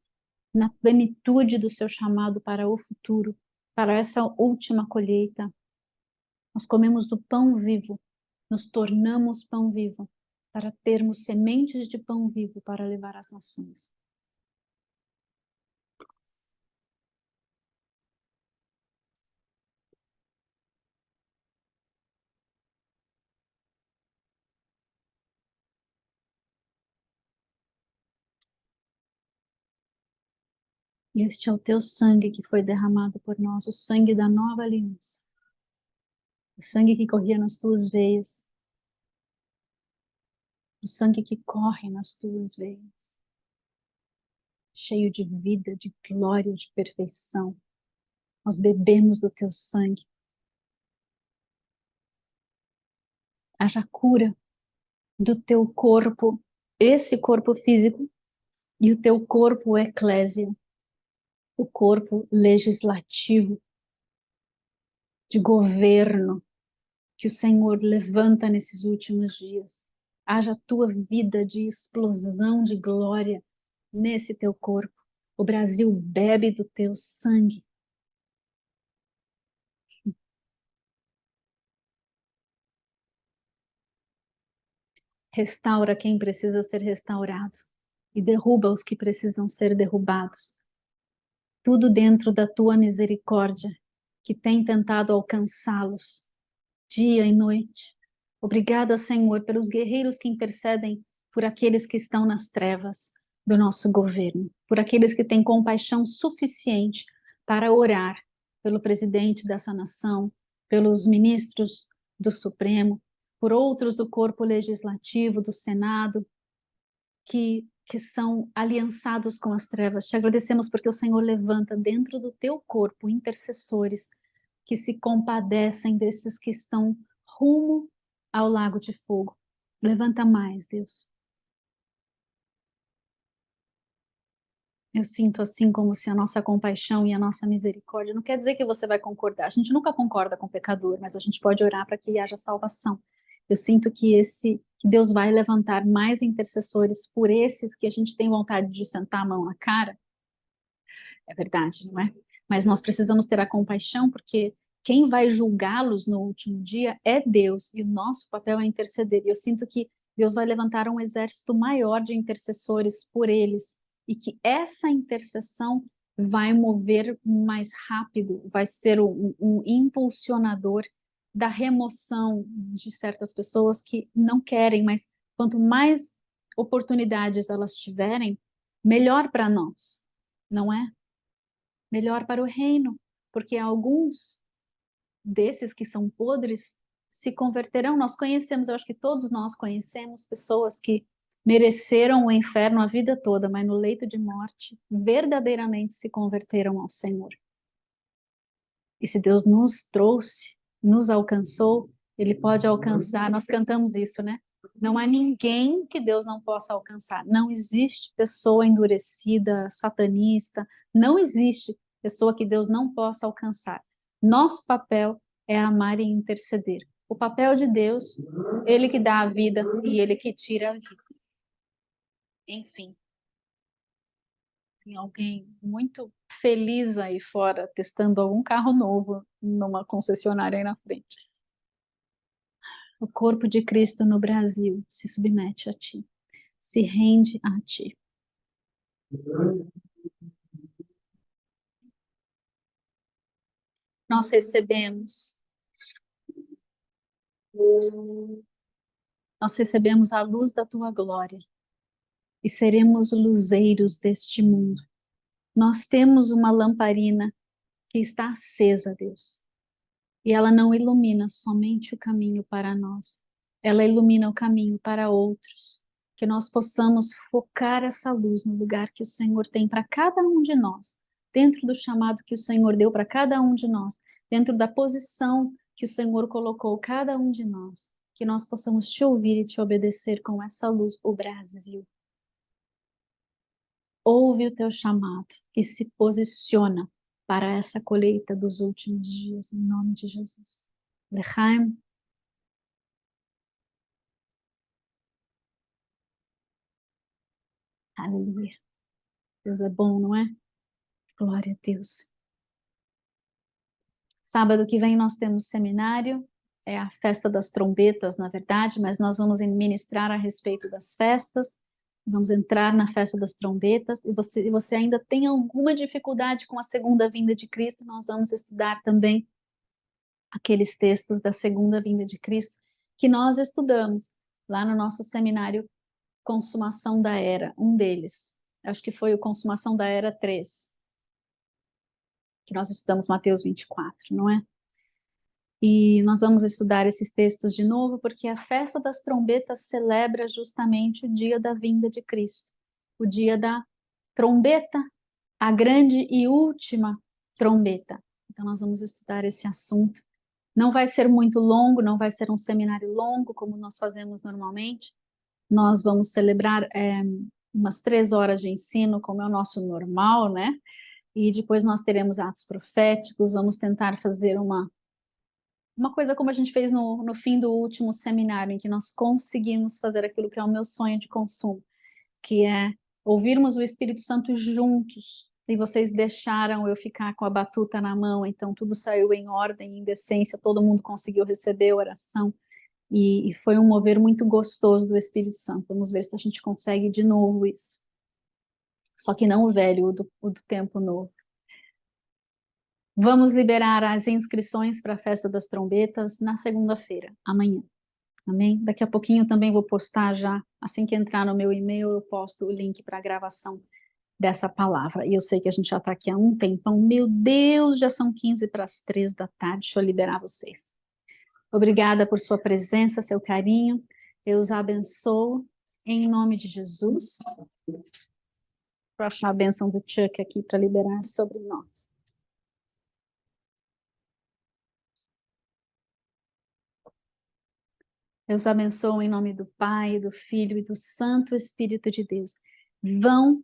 na plenitude do seu chamado para o futuro, para essa última colheita. Nós comemos do pão vivo, nos tornamos pão vivo, para termos sementes de pão vivo para levar às nações. Este é o teu sangue que foi derramado por nós, o sangue da nova aliança. O sangue que corria nas tuas veias. O sangue que corre nas tuas veias. Cheio de vida, de glória, de perfeição. Nós bebemos do teu sangue. Haja cura do teu corpo, esse corpo físico, e o teu corpo eclésia, o corpo legislativo, de governo, que o Senhor levanta nesses últimos dias. Haja a tua vida de explosão de glória nesse teu corpo. O Brasil bebe do teu sangue. Restaura quem precisa ser restaurado e derruba os que precisam ser derrubados. tudo dentro da tua misericórdia, que tem tentado alcançá-los dia e noite. Obrigada, Senhor, pelos guerreiros que intercedem por aqueles que estão nas trevas do nosso governo, por aqueles que têm compaixão suficiente para orar pelo presidente dessa nação, pelos ministros do Supremo, por outros do corpo legislativo, do Senado, que são aliançados com as trevas. Te agradecemos porque o Senhor levanta dentro do teu corpo intercessores que se compadecem desses que estão rumo ao lago de fogo. Levanta mais, Deus. Eu sinto assim como se a nossa compaixão e a nossa misericórdia, não quer dizer que você vai concordar, a gente nunca concorda com o pecador, mas a gente pode orar para que haja salvação. Eu sinto que Deus vai levantar mais intercessores por esses que a gente tem vontade de sentar a mão na cara. É verdade, não é? Mas nós precisamos ter a compaixão, porque quem vai julgá-los no último dia é Deus, e o nosso papel é interceder. E eu sinto que Deus vai levantar um exército maior de intercessores por eles, e que essa intercessão vai mover mais rápido, vai ser um impulsionador da remoção de certas pessoas que não querem, mas quanto mais oportunidades elas tiverem, melhor para nós, não é? Melhor para o reino, porque alguns desses que são podres se converterão. Nós conhecemos, eu acho que todos nós conhecemos pessoas que mereceram o inferno a vida toda, mas no leito de morte verdadeiramente se converteram ao Senhor. E se Deus nos trouxe, nos alcançou, Ele pode alcançar. Nós cantamos isso, né? Não há ninguém que Deus não possa alcançar. Não existe pessoa endurecida, satanista. Não existe pessoa que Deus não possa alcançar. Nosso papel é amar e interceder. O papel de Deus, Ele que dá a vida e Ele que tira a vida. Enfim, tem alguém muito feliz aí fora, testando algum carro novo numa concessionária aí na frente. O corpo de Cristo no Brasil se submete a ti, se rende a ti. Nós recebemos a luz da tua glória e seremos luzeiros deste mundo. Nós temos uma lamparina que está acesa, Deus, e ela não ilumina somente o caminho para nós, ela ilumina o caminho para outros, que nós possamos focar essa luz no lugar que o Senhor tem para cada um de nós, dentro do chamado que o Senhor deu para cada um de nós, dentro da posição que o Senhor colocou cada um de nós, que nós possamos te ouvir e te obedecer com essa luz, o Brasil. Ouve o teu chamado e se posiciona para essa colheita dos últimos dias, em nome de Jesus. Lechaim. Aleluia. Deus é bom, não é? Glória a Deus. Sábado que vem nós temos seminário, é a festa das trombetas, na verdade, mas nós vamos ministrar a respeito das festas, vamos entrar na festa das trombetas, e você ainda tem alguma dificuldade com a segunda vinda de Cristo, nós vamos estudar também aqueles textos da segunda vinda de Cristo que nós estudamos lá no nosso seminário Consumação da Era, um deles. Acho que foi o Consumação da Era 3, que nós estudamos Mateus 24, não é? E nós vamos estudar esses textos de novo, porque a festa das trombetas celebra justamente o dia da vinda de Cristo, o dia da trombeta, a grande e última trombeta. Então nós vamos estudar esse assunto. Não vai ser muito longo, não vai ser um seminário longo, como nós fazemos normalmente. Nós vamos celebrar umas 3 horas de ensino, como é o nosso normal, né? E depois nós teremos atos proféticos, vamos tentar fazer uma coisa como a gente fez no fim do último seminário, em que nós conseguimos fazer aquilo que é o meu sonho de consumo, que é ouvirmos o Espírito Santo juntos, e vocês deixaram eu ficar com a batuta na mão, então tudo saiu em ordem, em decência, todo mundo conseguiu receber a oração, e foi um mover muito gostoso do Espírito Santo. Vamos ver se a gente consegue de novo isso. Só que não o velho, o do tempo novo. Vamos liberar as inscrições para a Festa das Trombetas na segunda-feira, amanhã. Amém? Daqui a pouquinho eu também vou postar já, assim que entrar no meu e-mail, eu posto o link para a gravação dessa palavra. E eu sei que a gente já está aqui há um tempão. Meu Deus, já são 15 para as 3 da tarde. Deixa eu liberar vocês. Obrigada por sua presença, seu carinho. Eu os abençoo em nome de Jesus. Vou achar a bênção do Chuck aqui para liberar sobre nós. Eu os abençoo em nome do Pai, do Filho e do Santo Espírito de Deus. Vão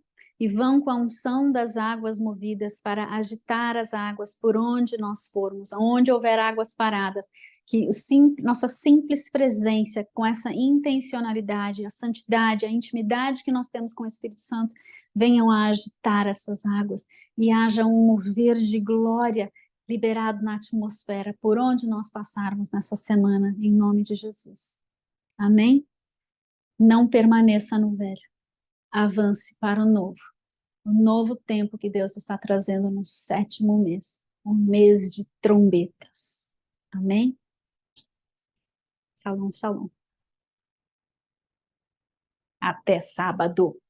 com a unção das águas movidas para agitar as águas por onde nós formos, onde houver águas paradas, que nossa simples presença, com essa intencionalidade, a santidade, a intimidade que nós temos com o Espírito Santo, venham a agitar essas águas e haja um mover de glória liberado na atmosfera por onde nós passarmos nessa semana, em nome de Jesus. Amém? Não permaneça no velho, avance para o novo tempo que Deus está trazendo no 7º mês, o mês de trombetas. Amém? Shalom, shalom. Até sábado.